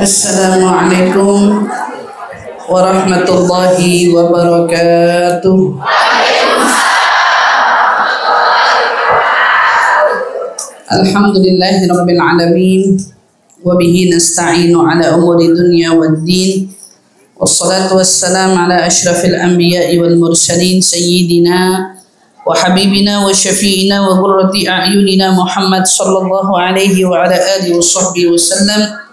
Assalamualaikum warahmatullahi wabarakatuh. Alhamdulillahi rabbil alamin wa bihi nasta'inu ala umuri dunya waddin. Wassalatu wassalamu ala asyrafil anbiya'i wal mursalin sayyidina wa habibina wa syafi'ina wa qurrati a'yunina Muhammad sallallahu alaihi wa ala alihi wa sahbihi wasallam.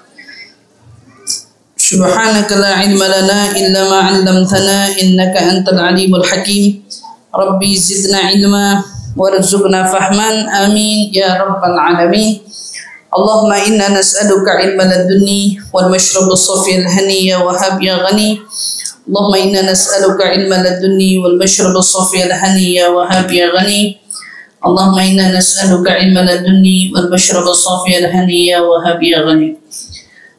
Subhanaka la ilma lana illa ma 'allamtana innaka antal alimul hakim. Rabbi zidna ilma warzuqna fahman, amin ya rabbal alamin. Allahumma inna nas'aluka ilma ladunni wal mashrab as-safi al-hani wa hab ya ghani. Allahumma inna nas'aluka ilma ladunni wal mashrab as-safi al-hani wa hab ya ghani. Allahumma inna nas'aluka ilma ladunni wal mashrab as-safi al-hani wa hab ya ghani.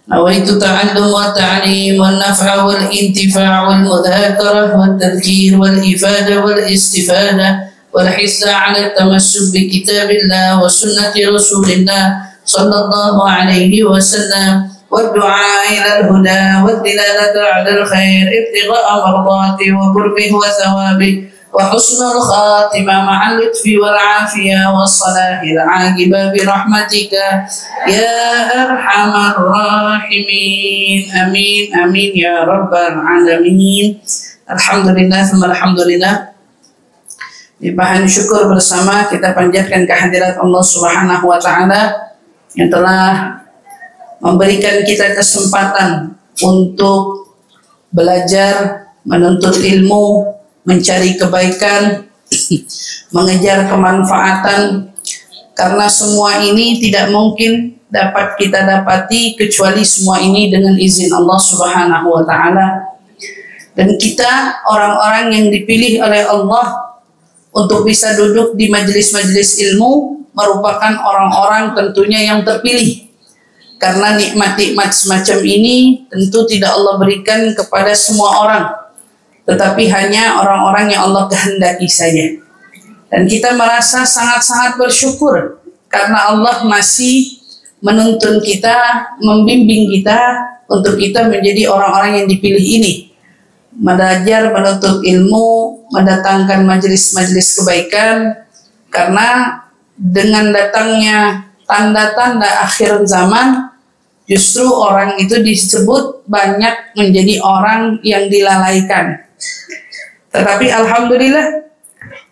Nawaitu ta'allum wa ta'lim wal naf'a wal intifa' wal mudhakarah wal tadhkir wal ifada wal istifada wal hisa 'ala tamassuk bi kitabillah wa sunnati rasulillah sallallahu alaihi wasallam wa du'a ila al-huda wa dilalata 'ala al-khair ibtigha'a mardati wa qurbihi wa thawabi wa husnul khatimah ma'al lutfi wal 'afiyah was salahil 'aqibah bi rahmatika ya arhamar rahimin, amin amin ya rabbal alamin. Alhamdulillah thumma alhamdulillah. Limpahan syukur bersama kita panjatkan kehadirat Allah Subhanahu wa taala yang telah memberikan kita kesempatan untuk belajar, menuntut ilmu, mencari kebaikan, mengejar kemanfaatan, karena semua ini tidak mungkin dapat kita dapati kecuali semua ini dengan izin Allah Subhanahu wa taala. Dan kita orang-orang yang dipilih oleh Allah untuk bisa duduk di majelis-majelis ilmu merupakan orang-orang tentunya yang terpilih. Karena nikmat-nikmat semacam ini tentu tidak Allah berikan kepada semua orang, tetapi hanya orang-orang yang Allah kehendaki saja. Dan kita merasa sangat-sangat bersyukur karena Allah masih menuntun kita, membimbing kita untuk kita menjadi orang-orang yang dipilih ini, belajar, menuntut ilmu, mendatangkan majelis-majelis kebaikan. Karena dengan datangnya tanda-tanda akhir zaman, justru orang itu disebut banyak menjadi orang yang dilalaikan. Tetapi alhamdulillah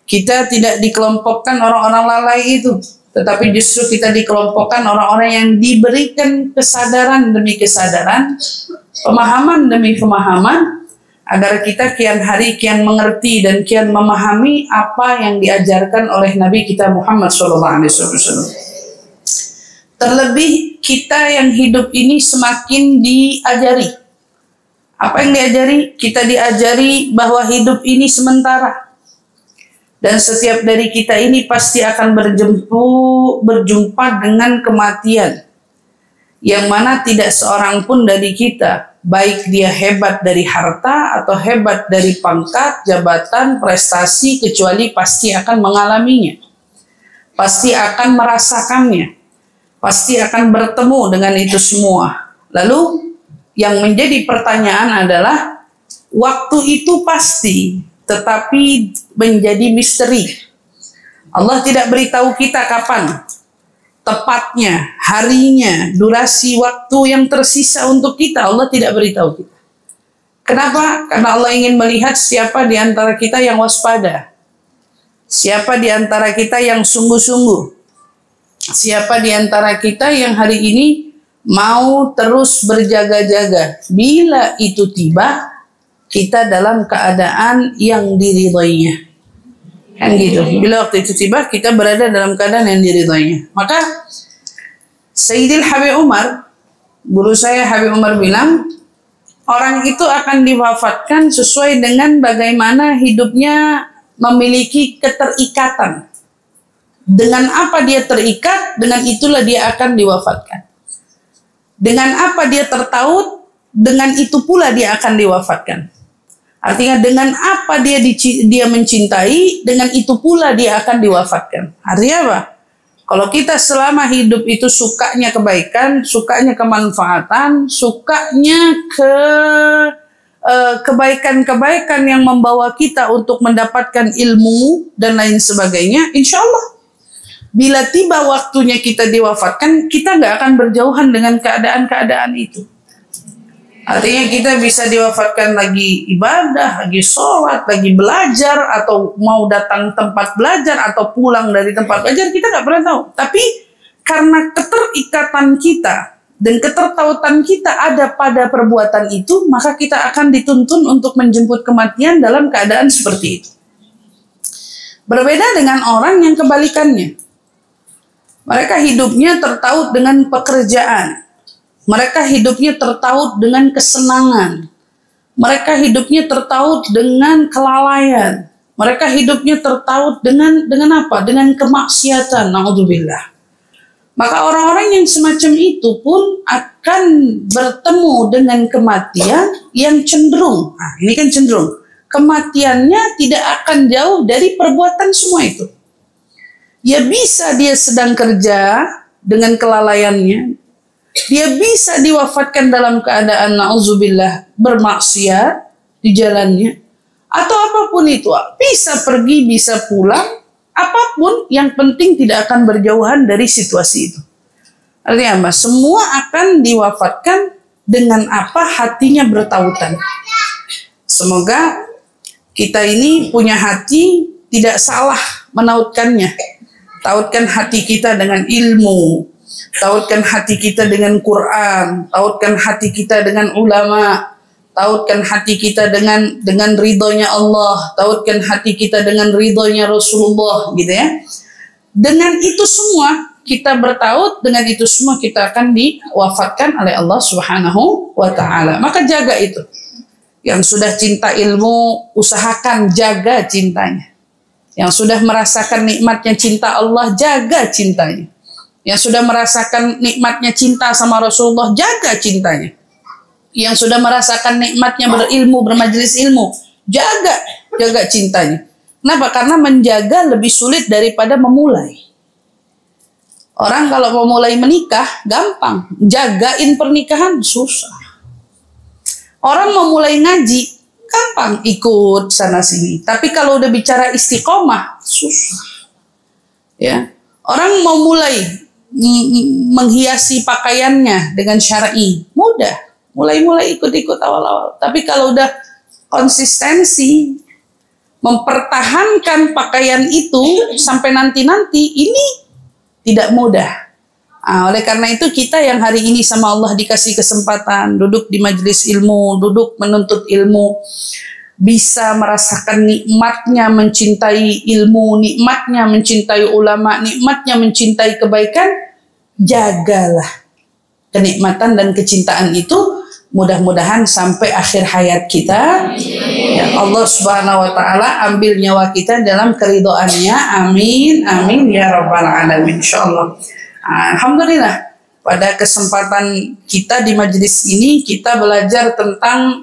kita tidak dikelompokkan orang-orang lalai itu, tetapi justru kita dikelompokkan orang-orang yang diberikan kesadaran demi kesadaran, pemahaman demi pemahaman, agar kita kian hari kian mengerti dan kian memahami apa yang diajarkan oleh Nabi kita Muhammad SAW. Terlebih kita yang hidup ini semakin diajari. Apa yang diajari? Kita diajari bahwa hidup ini sementara. Dan setiap dari kita ini pasti akan berjumpa dengan kematian. Yang mana tidak seorang pun dari kita, baik dia hebat dari harta atau hebat dari pangkat, jabatan, prestasi, kecuali pasti akan mengalaminya. Pasti akan merasakannya. Pasti akan bertemu dengan itu semua. Lalu yang menjadi pertanyaan adalah, waktu itu pasti, tetapi menjadi misteri. Allah tidak beritahu kita kapan tepatnya, harinya, durasi waktu yang tersisa untuk kita. Allah tidak beritahu kita. Kenapa? Karena Allah ingin melihat siapa di antara kita yang waspada, siapa di antara kita yang sungguh-sungguh, siapa di antara kita yang hari ini mau terus berjaga-jaga. Bila itu tiba, kita dalam keadaan yang diridhoinya. Kan gitu. Bila waktu itu tiba, kita berada dalam keadaan yang diridhoinya. Maka Sayyidil Habib Umar, guru saya Habib Umar bilang, orang itu akan diwafatkan sesuai dengan bagaimana hidupnya memiliki keterikatan. Dengan apa dia terikat, dengan itulah dia akan diwafatkan. Dengan apa dia tertaut, dengan itu pula dia akan diwafatkan. Artinya dengan apa dia mencintai, dengan itu pula dia akan diwafatkan. Artinya apa? Kalau kita selama hidup itu sukanya kebaikan, sukanya kemanfaatan, sukanya kebaikan-kebaikan yang membawa kita untuk mendapatkan ilmu dan lain sebagainya, insya Allah bila tiba waktunya kita diwafatkan, kita nggak akan berjauhan dengan keadaan-keadaan itu. Artinya kita bisa diwafatkan lagi ibadah, lagi sholat, lagi belajar, atau mau datang tempat belajar, atau pulang dari tempat belajar, kita nggak pernah tahu. Tapi karena keterikatan kita dan ketertautan kita ada pada perbuatan itu, maka kita akan dituntun untuk menjemput kematian dalam keadaan seperti itu. Berbeda dengan orang yang kebalikannya. Mereka hidupnya tertaut dengan pekerjaan. Mereka hidupnya tertaut dengan kesenangan. Mereka hidupnya tertaut dengan kelalaian. Mereka hidupnya tertaut dengan apa? Dengan kemaksiatan. Na'udzubillah. Maka orang-orang yang semacam itu pun akan bertemu dengan kematian yang cenderung. Nah, ini kan cenderung. Kematiannya tidak akan jauh dari perbuatan semua itu. Ya bisa dia sedang kerja dengan kelalaiannya. Dia bisa diwafatkan dalam keadaan na'udzubillah bermaksiat di jalannya. Atau apapun itu. Bisa pergi, bisa pulang. Apapun yang penting tidak akan berjauhan dari situasi itu. Artinya apa? Semua akan diwafatkan dengan apa hatinya bertautan. Semoga kita ini punya hati tidak salah menautkannya. Tautkan hati kita dengan ilmu. Tautkan hati kita dengan Quran, tautkan hati kita dengan ulama, tautkan hati kita dengan ridhonya Allah, tautkan hati kita dengan ridhonya Rasulullah, gitu ya. Dengan itu semua kita bertaut, dengan itu semua kita akan diwafatkan oleh Allah Subhanahu wa taala. Maka jaga itu. Yang sudah cinta ilmu, usahakan jaga cintanya. Yang sudah merasakan nikmatnya cinta Allah, jaga cintanya. Yang sudah merasakan nikmatnya cinta sama Rasulullah, jaga cintanya. Yang sudah merasakan nikmatnya berilmu, bermajelis ilmu, jaga cintanya. Kenapa? Karena menjaga lebih sulit daripada memulai. Orang kalau mau mulai menikah, gampang. Jagain pernikahan, susah. Orang mau mulai ngaji, gampang, ikut sana-sini. Tapi kalau udah bicara istiqomah, susah. Ya, orang mau mulai menghiasi pakaiannya dengan syar'i, mudah, mulai ikut-ikut awal-awal. Tapi kalau udah konsistensi mempertahankan pakaian itu sampai nanti-nanti, ini tidak mudah. Oleh karena itu kita yang hari ini sama Allah dikasih kesempatan duduk di majelis ilmu, duduk menuntut ilmu, bisa merasakan nikmatnya mencintai ilmu, nikmatnya mencintai ulama, nikmatnya mencintai kebaikan, jagalah kenikmatan dan kecintaan itu, mudah-mudahan sampai akhir hayat kita. Ya Allah Subhanahu wa taala ambil nyawa kita dalam keridhaannya. Amin amin ya rabbal alamin insyaallah. Alhamdulillah, pada kesempatan kita di majelis ini kita belajar tentang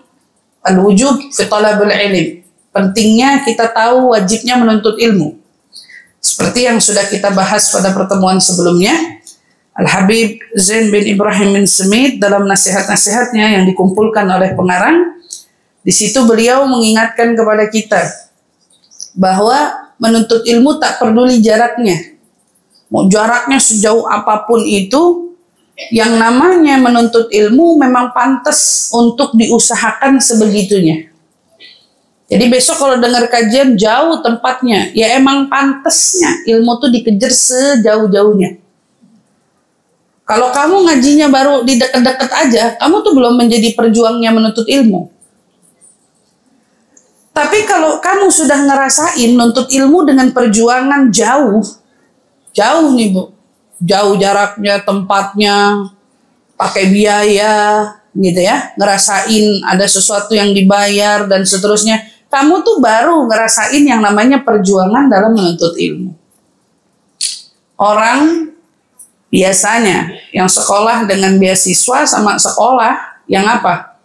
al-wujub fi talabul ilm. Pentingnya kita tahu wajibnya menuntut ilmu. Seperti yang sudah kita bahas pada pertemuan sebelumnya, Al-Habib Zain bin Ibrahim bin Smith dalam nasihat-nasihatnya yang dikumpulkan oleh pengarang, di situ beliau mengingatkan kepada kita bahwa menuntut ilmu tak peduli jaraknya. Mau jaraknya sejauh apapun itu, yang namanya menuntut ilmu memang pantas untuk diusahakan sebegitunya. Jadi besok kalau dengar kajian jauh tempatnya, ya emang pantasnya ilmu tuh dikejar sejauh-jauhnya. Kalau kamu ngajinya baru di deket-deket aja, kamu tuh belum menjadi perjuangnya menuntut ilmu. Tapi kalau kamu sudah ngerasain nuntut ilmu dengan perjuangan jauh nih Bu, jauh jaraknya, tempatnya, pakai biaya, gitu ya, ngerasain ada sesuatu yang dibayar dan seterusnya, kamu tuh baru ngerasain yang namanya perjuangan dalam menuntut ilmu. Orang biasanya yang sekolah dengan beasiswa sama sekolah yang apa?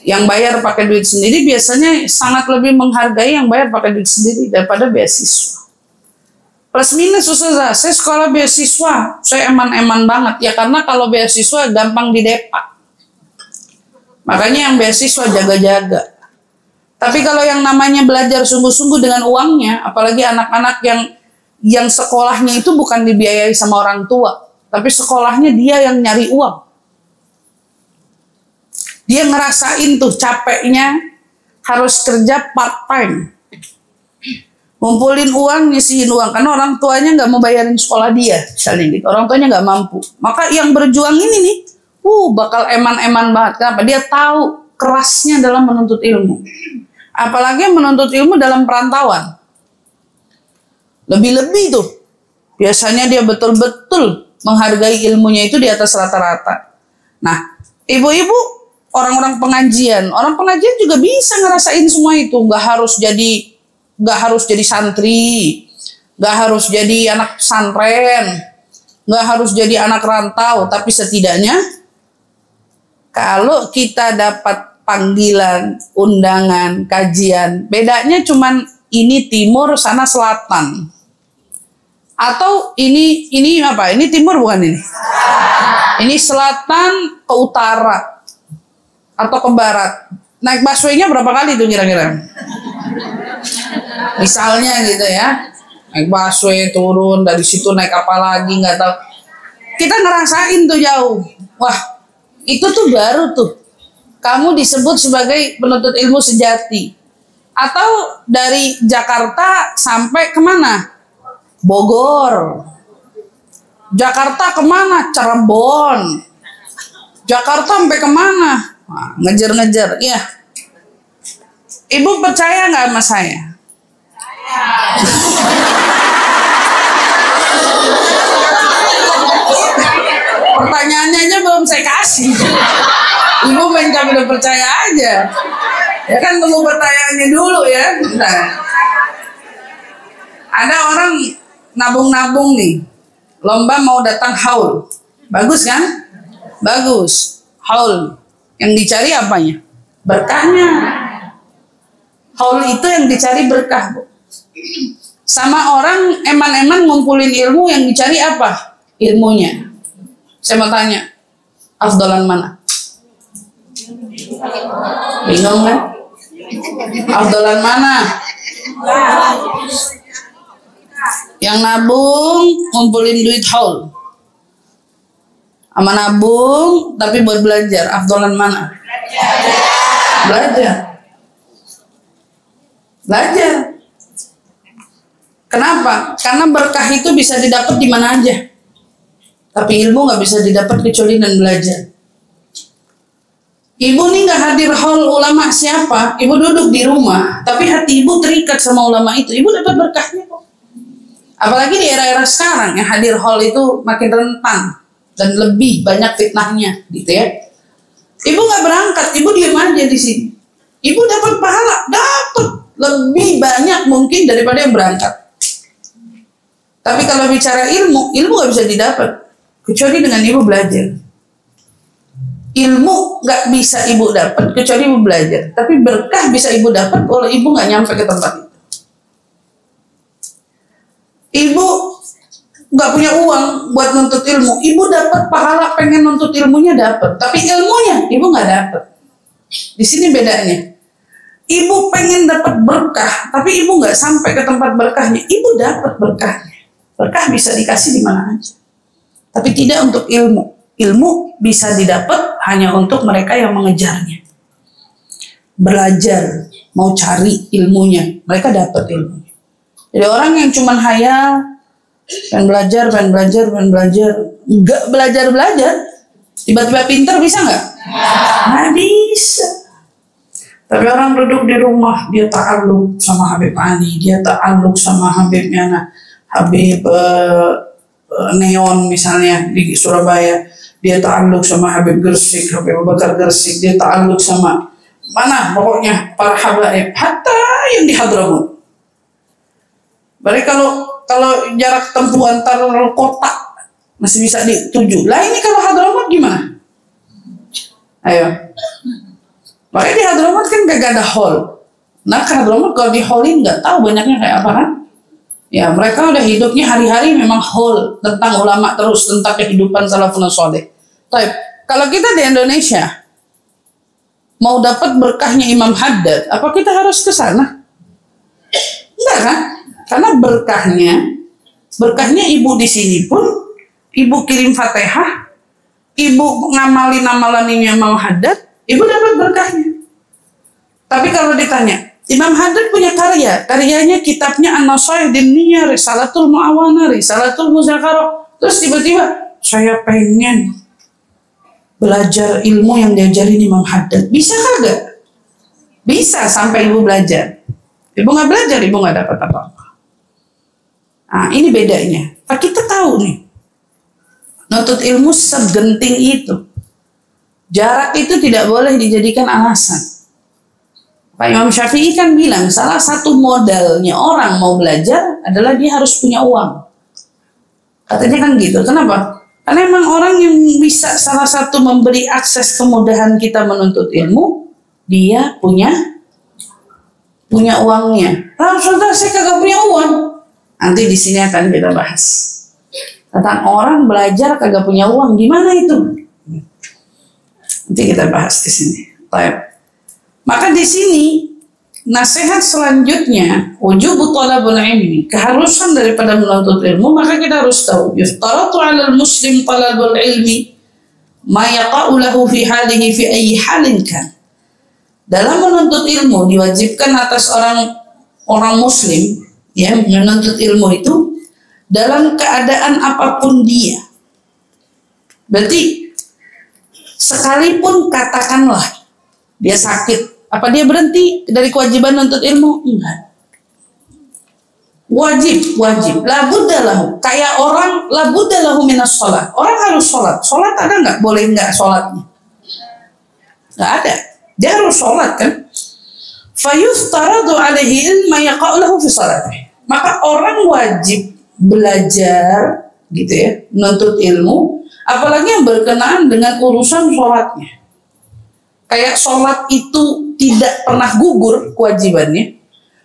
Yang bayar pakai duit sendiri biasanya sangat lebih menghargai yang bayar pakai duit sendiri daripada beasiswa. Plus minus Ustazah, saya sekolah beasiswa, saya eman-eman banget. Ya karena kalau beasiswa gampang didepak. Makanya yang beasiswa jaga-jaga. Tapi kalau yang namanya belajar sungguh-sungguh dengan uangnya, apalagi anak-anak yang sekolahnya itu bukan dibiayai sama orang tua, tapi sekolahnya dia yang nyari uang. Dia ngerasain tuh capeknya harus kerja part-time. Ngumpulin uang, nyisihin uang. Karena orang tuanya nggak mau bayarin sekolah dia. Misalnya gitu. Orang tuanya nggak mampu. Maka yang berjuang ini nih, bakal eman-eman banget. Kenapa? Dia tahu kerasnya dalam menuntut ilmu. Apalagi menuntut ilmu dalam perantauan. Lebih-lebih tuh. Biasanya dia betul-betul menghargai ilmunya itu di atas rata-rata. Nah, ibu-ibu, orang-orang pengajian juga bisa ngerasain semua itu. Nggak harus jadi santri, nggak harus jadi anak pesantren, nggak harus jadi anak rantau, tapi setidaknya kalau kita dapat panggilan, undangan, kajian, bedanya cuman ini timur, sana selatan, atau ini apa? Ini timur bukan ini? Ini selatan ke utara atau ke barat. Naik busway-nya berapa kali tuh kira-kira? Misalnya gitu ya, naik busway turun dari situ naik apa lagi nggak tahu. Kita ngerasain tuh jauh. Wah, itu tuh baru tuh. Kamu disebut sebagai penuntut ilmu sejati. Atau dari Jakarta sampai kemana? Bogor. Jakarta kemana? Cirebon. Jakarta sampai kemana? Nah, ngejar-ngejar. Iya. Ibu percaya nggak sama saya? Pertanyaannya aja belum saya kasih. Ibu main udah percaya aja. Ya kan tunggu pertanyaannya dulu ya. Nah, ada orang nabung-nabung nih. Lomba mau datang haul. Bagus kan? Bagus. Haul. Yang dicari apanya? Berkahnya. Haul itu yang dicari berkah, Bu. Sama orang eman-eman ngumpulin ilmu yang dicari apa? Ilmunya. Saya mau tanya, afdalan mana? Bingung kan? Afdalan mana? Yang nabung, ngumpulin duit haul. Sama nabung, tapi buat belajar. Afdalan mana? Belajar. Belajar. Kenapa? Karena berkah itu bisa didapat di mana aja. Tapi ilmu nggak bisa didapat kecuali dengan belajar. Ibu nih nggak hadir haul ulama siapa? Ibu duduk di rumah, tapi hati ibu terikat sama ulama itu. Ibu dapat berkahnya kok. Apalagi di era-era sekarang yang hadir haul itu makin rentan dan lebih banyak fitnahnya, gitu ya. Ibu nggak berangkat, ibu diam aja di sini. Ibu dapat pahala, dapat lebih banyak mungkin daripada yang berangkat. Tapi kalau bicara ilmu nggak bisa didapat kecuali dengan ibu belajar. Ilmu nggak bisa ibu dapat kecuali ibu belajar. Tapi berkah bisa ibu dapat kalau ibu nggak nyampe ke tempat itu. Ibu nggak punya uang buat nuntut ilmu, ibu dapat pahala pengen nuntut ilmunya dapat, tapi ilmunya ibu nggak dapat. Di sini bedanya. Ibu pengen dapat berkah, tapi ibu nggak sampai ke tempat berkahnya. Ibu dapat berkahnya. Berkah bisa dikasih di mana aja. Tapi tidak untuk ilmu. Ilmu bisa didapat hanya untuk mereka yang mengejarnya. Belajar, mau cari ilmunya, mereka dapat ilmunya. Jadi orang yang cuma hayal, pengen belajar, nggak belajar, tiba-tiba pintar bisa nggak? Nggak bisa. Tapi orang duduk di rumah, dia ta'alluq sama Habib Ali, dia ta'alluq sama Habibnya, Habib Neon misalnya di Surabaya, dia ta'alluq sama Habib Gersik, Habib Abu Bakar Gersik, dia ta'alluq sama mana pokoknya para habaib, hatta yang di Hadramut. Berarti kalau jarak tempuh antar kota masih bisa dituju. Lah ini kalau Hadramut gimana? Ayo. Makanya di Hadramut kan gak ada hall. Nah ke Hadramut kalau di hallin nggak tahu banyaknya kayak apa kan? Ya, mereka udah hidupnya hari-hari memang whole tentang ulama terus, tentang kehidupan salafun saleh. Baik, kalau kita di Indonesia mau dapat berkahnya Imam Haddad, apa kita harus ke sana? Enggak kan? Karena berkahnya ibu di sini pun, ibu kirim Fatihah, ibu ngamalin amalan Imam Haddad, ibu dapat berkahnya. Tapi kalau ditanya, Imam Haddad punya karyanya kitabnya An-Nasaih Diniyah, Risalatul Mu'awana, Risalatul Muzakarah. Terus tiba-tiba, saya pengen belajar ilmu yang diajarin Imam Haddad. Bisa kagak? Bisa sampai ibu belajar. Ibu nggak belajar, ibu nggak dapat apa-apa. Nah, ini bedanya. Pak, kita tahu nih, nuntut ilmu segenting itu. Jarak itu tidak boleh dijadikan alasan. Pak Imam Syafi'i kan bilang salah satu modalnya orang mau belajar adalah dia harus punya uang. Katanya kan gitu. Kenapa? Karena emang orang yang bisa salah satu memberi akses kemudahan kita menuntut ilmu, dia punya uangnya. Lalu saudara, saya kagak punya uang. Nanti di sini akan kita bahas tentang orang belajar kagak punya uang. Gimana itu? Nanti kita bahas di sini. Baik. Maka di sini nasihat selanjutnya wujubu talabul ilmi, keharusan daripada menuntut ilmu. Maka kita harus tahu yuftaratu 'alal muslim talabul ilmi ma yaqa'u lahu fi halihi fi ayyi halin kan. Dalam menuntut ilmu diwajibkan atas orang muslim ya menuntut ilmu itu dalam keadaan apapun dia. Berarti sekalipun katakanlah dia sakit, apa dia berhenti dari kewajiban nuntut ilmu? Enggak. Wajib. Labuddalahu. Kayak orang labuddalahu minas sholat. Orang harus sholat. Sholat ada nggak? Boleh nggak sholatnya? Nggak ada. Dia harus sholat kan? Fayuftaradu alaihi ilma yaqa'u lahu fi sholatih. Maka orang wajib belajar gitu ya, menuntut ilmu, apalagi yang berkenaan dengan urusan sholatnya. Kayak sholat itu tidak pernah gugur kewajibannya,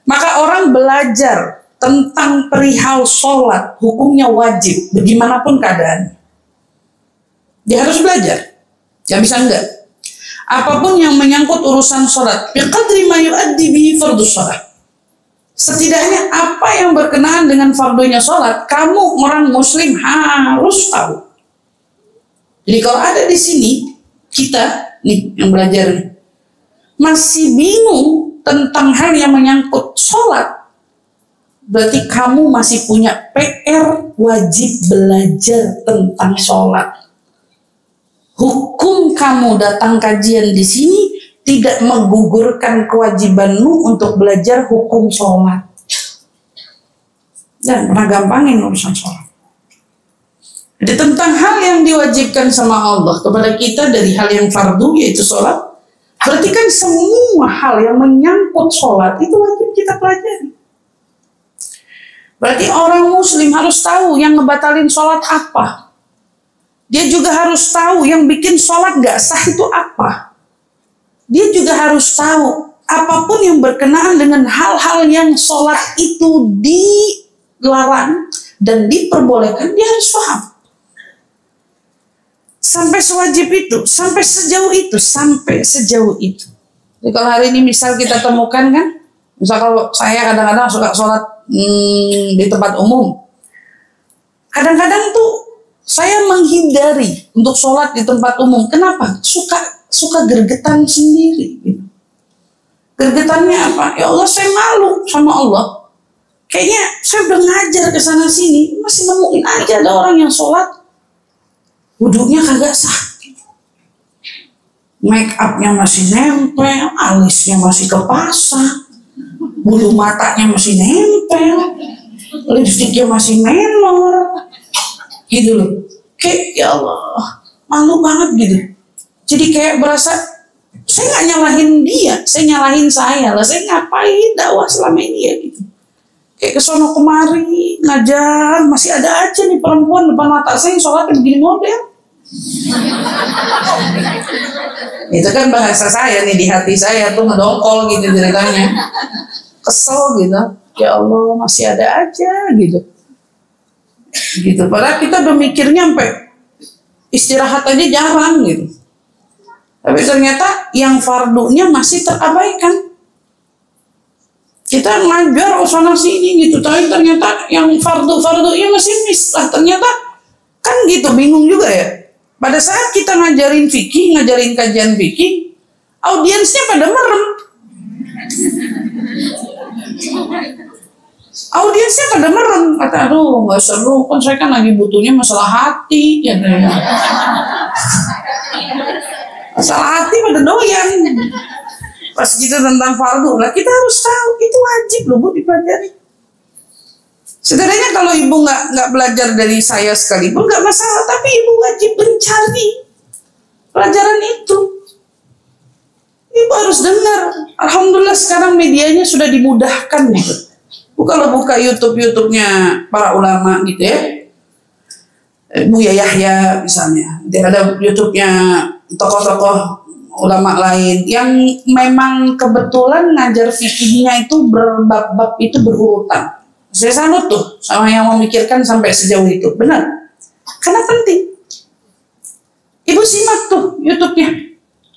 maka orang belajar tentang perihal sholat, hukumnya wajib, bagaimanapun keadaannya. Dia harus belajar, gak bisa enggak. Apapun yang menyangkut urusan sholat, biqadri ma yu'addi bihi fardus sholat. Setidaknya apa yang berkenaan dengan fardunya sholat, kamu orang muslim harus tahu. Jadi kalau ada di sini, kita nih yang belajar masih bingung tentang hal yang menyangkut sholat, berarti kamu masih punya PR, wajib belajar tentang sholat. Hukum kamu datang kajian di sini tidak menggugurkan kewajibanmu untuk belajar hukum sholat. Dan pernah gampangin urusan sholat. Jadi tentang hal yang diwajibkan sama Allah kepada kita dari hal yang fardu yaitu sholat, berarti kan semua hal yang menyangkut sholat itu wajib kita pelajari. Berarti orang muslim harus tahu yang ngebatalin sholat apa. Dia juga harus tahu yang bikin sholat gak sah itu apa. Dia juga harus tahu apapun yang berkenaan dengan hal-hal yang sholat itu dilarang dan diperbolehkan, dia harus paham. Sampai sewajib itu, sampai sejauh itu. Jadi kalau hari ini misal kita temukan kan, misal kalau saya kadang-kadang suka sholat di tempat umum, kadang-kadang tuh saya menghindari untuk sholat di tempat umum. Kenapa? Suka gergetan sendiri. Gitu. Gergetannya apa? Ya Allah, saya malu sama Allah. Kayaknya saya udah ngajar ke sana sini, masih nemuin aja ada orang yang sholat wudhunya kagak sah. Make upnya masih nempel, alisnya masih kepasang, bulu matanya masih nempel, lipstiknya masih menor, gitu loh. Kayak ya Allah, malu banget gitu. Jadi kayak berasa saya nggak nyalahin dia, saya nyalahin saya lah. Saya ngapain dakwah selama ini ya gitu. Kayak kesono kemari ngajar, masih ada aja nih perempuan depan mata saya sholatnya begini model. Itu kan bahasa saya nih, di hati saya tuh ngedongkol gitu ceritanya, kesel gitu. Ya Allah, masih ada aja gitu. Gitu. Padahal kita udah mikirnya sampai istirahat aja jarang gitu. Tapi ternyata yang fardunya masih terabaikan. Kita ngajar sana sini gitu, tapi ternyata yang fardu-fardunya masih miss lah. Ternyata kan gitu, bingung juga ya. Pada saat kita ngajarin fikih, ngajarin kajian fikih, audiensnya pada merem. Audiensnya pada merem, kata aduh nggak seru, kan saya kan lagi butuhnya masalah hati, ya. Masalah hati pada doyan. Pas kita tentang fardu, lah kita harus tahu itu wajib loh Bu dipelajari. Sebenarnya kalau ibu nggak belajar dari saya sekalipun nggak masalah, tapi ibu wajib mencari pelajaran itu. Ibu harus dengar. Alhamdulillah sekarang medianya sudah dimudahkan gitu. Bu kalau buka YouTube-nya para ulama gitu ya, Buya Yahya misalnya, dia ada YouTube-nya tokoh-tokoh ulama lain yang memang kebetulan ngajar fikihnya itu berbab-bab itu berurutan. Saya salut tuh sama yang memikirkan sampai sejauh itu. Benar, karena penting. Ibu simak tuh YouTube-nya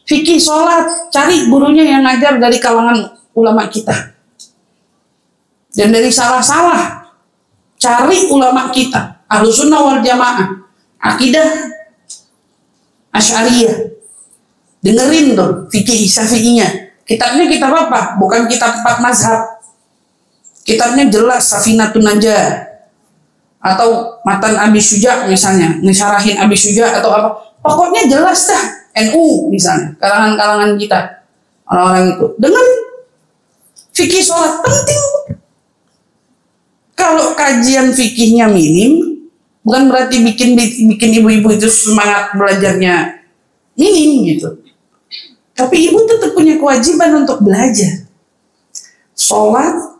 fikih sholat, cari gurunya yang ngajar dari kalangan ulama kita. Dan dari salah-salah cari ulama kita Ahlussunnah wal Jamaah, akidah Asy'ariyah. Dengerin tuh fikih Syafi'iynya. Kitabnya kitab apa? Bukan kitab 4 mazhab. Kitabnya jelas Safinatun Najah atau Matan Abi Syuja misalnya, ngesyarahin Abi Syuja atau apa. Pokoknya jelas dah. NU misalnya, kalangan-kalangan kita, orang-orang itu. Dengerin. Fikih sholat penting. Kalau kajian fikihnya minim, bukan berarti bikin ibu-ibu itu semangat belajarnya minim gitu. Tapi ibu tetap punya kewajiban untuk belajar. Sholat,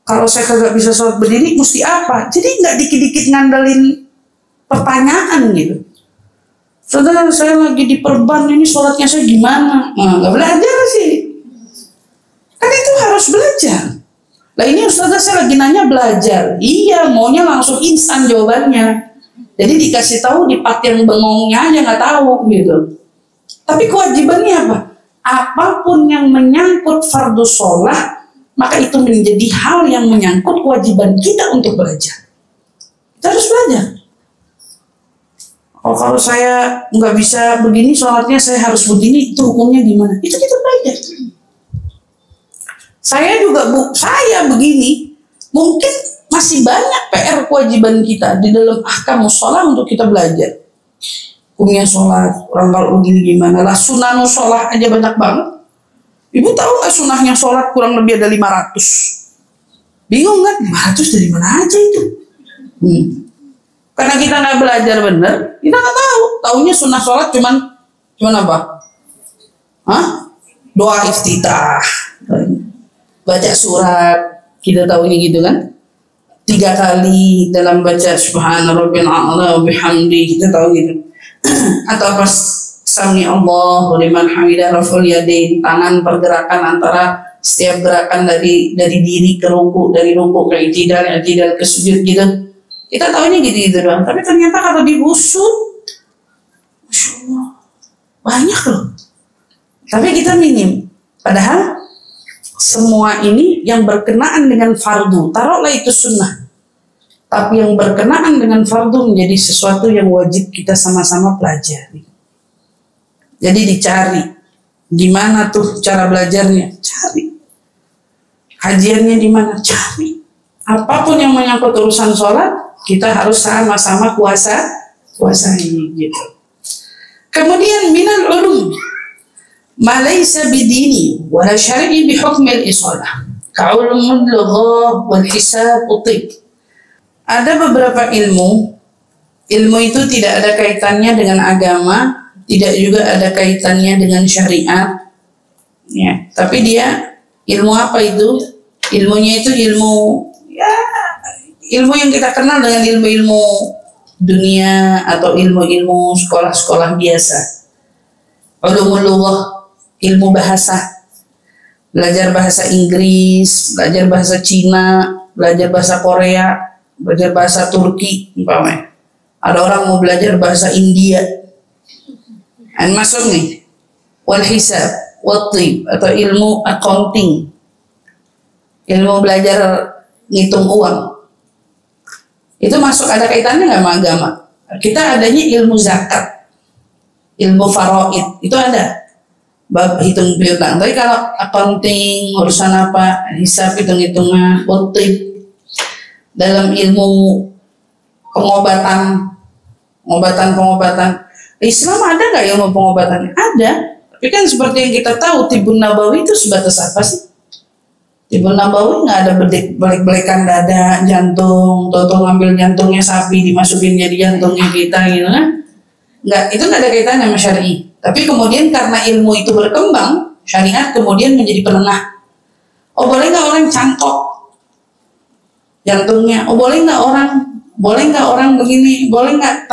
kalau saya kagak bisa sholat berdiri, mesti apa? Jadi nggak dikit-dikit ngandelin pertanyaan gitu. Saudara, saya lagi diperban, ini sholatnya saya gimana? Nah, nggak belajar sih. Kan itu harus belajar. Lah ini ustazah saya lagi nanya belajar. Iya, maunya langsung instan jawabannya. Jadi dikasih tahu di part yang bengongnya aja nggak tahu gitu. Tapi kewajibannya apa? Apapun yang menyangkut fardu sholat, maka itu menjadi hal yang menyangkut kewajiban kita untuk belajar. Kita harus belajar. Oh, kalau saya nggak bisa begini sholatnya, saya harus begini, itu hukumnya gimana? Itu kita belajar. Saya juga saya begini, mungkin masih banyak PR kewajiban kita di dalam ahkamus sholat untuk kita belajar. Hukumnya sholat, orang kalau begini gimana lah, sunanu sholat aja banyak banget. Ibu tahu nggak sunahnya sholat kurang lebih ada 500. Bingung kan? 500 dari mana aja itu? Karena kita nggak belajar bener, kita nggak tahu. Taunya sunah sholat cuman apa? Doa iftitah, baca surat, kita tahunya gitu kan? 3 kali dalam baca Subhana Rabbil A'la wa bihamdi, kita tahu gitu. Atau pas Sami Allahu liman hamidah, raful yadain, tangan pergerakan antara setiap gerakan dari diri ke ruku, dari ruku ke i'tidal ke sujud gitu. Kita tahunya gitu doang. Tapi ternyata kalau diusut, Masya Allah, banyak loh. Tapi kita minim. Padahal semua ini yang berkenaan dengan fardu, taruhlah itu sunnah. Tapi yang berkenaan dengan fardu menjadi sesuatu yang wajib kita sama-sama pelajari. Jadi dicari, gimana tuh cara belajarnya? Cari. Kajiannya di mana? Cari. Apapun yang menyangkut urusan sholat, kita harus sama-sama kuasai gitu. Kemudian minal ulum ma laysa bidini wala syar'i bi hukmil isalah ka'ulumul lughah wal hisab utib. Ada beberapa ilmu itu tidak ada kaitannya dengan agama, tidak juga ada kaitannya dengan syariat ya, tapi dia ilmu apa itu? Ilmunya itu ilmu yang kita kenal dengan ilmu-ilmu dunia atau ilmu-ilmu sekolah-sekolah biasa. Ulumul lughah, ilmu bahasa. belajar bahasa Inggris, belajar bahasa Cina, belajar bahasa Korea, belajar bahasa Turki, umpamanya. Ada orang mau belajar bahasa India, dan masuk nih, wal hisab, wal tib, atau ilmu accounting, ilmu belajar ngitung uang. Itu masuk, ada kaitannya nggak sama agama? Kita adanya ilmu zakat, ilmu faraid, itu ada. Bab hitung piutang. Tapi kalau accounting, urusan apa, hisab, hitung-hitungan, utib, dalam ilmu pengobatan, Islam ada nggak ilmu pengobatannya? Ada. Tapi kan seperti yang kita tahu, Tibun Nabawi itu sebatas apa sih? Tibun Nabawi nggak ada belik-belikan dada, jantung, toto ngambil jantungnya sapi dimasukin jadi jantungnya kita gitu kan? Nggak, itu nggak ada kaitannya sama syar'i. Tapi kemudian karena ilmu itu berkembang, syariat kemudian menjadi penengah. Oh boleh nggak orang cangkok jantungnya? Oh boleh nggak orang begini? Boleh nggak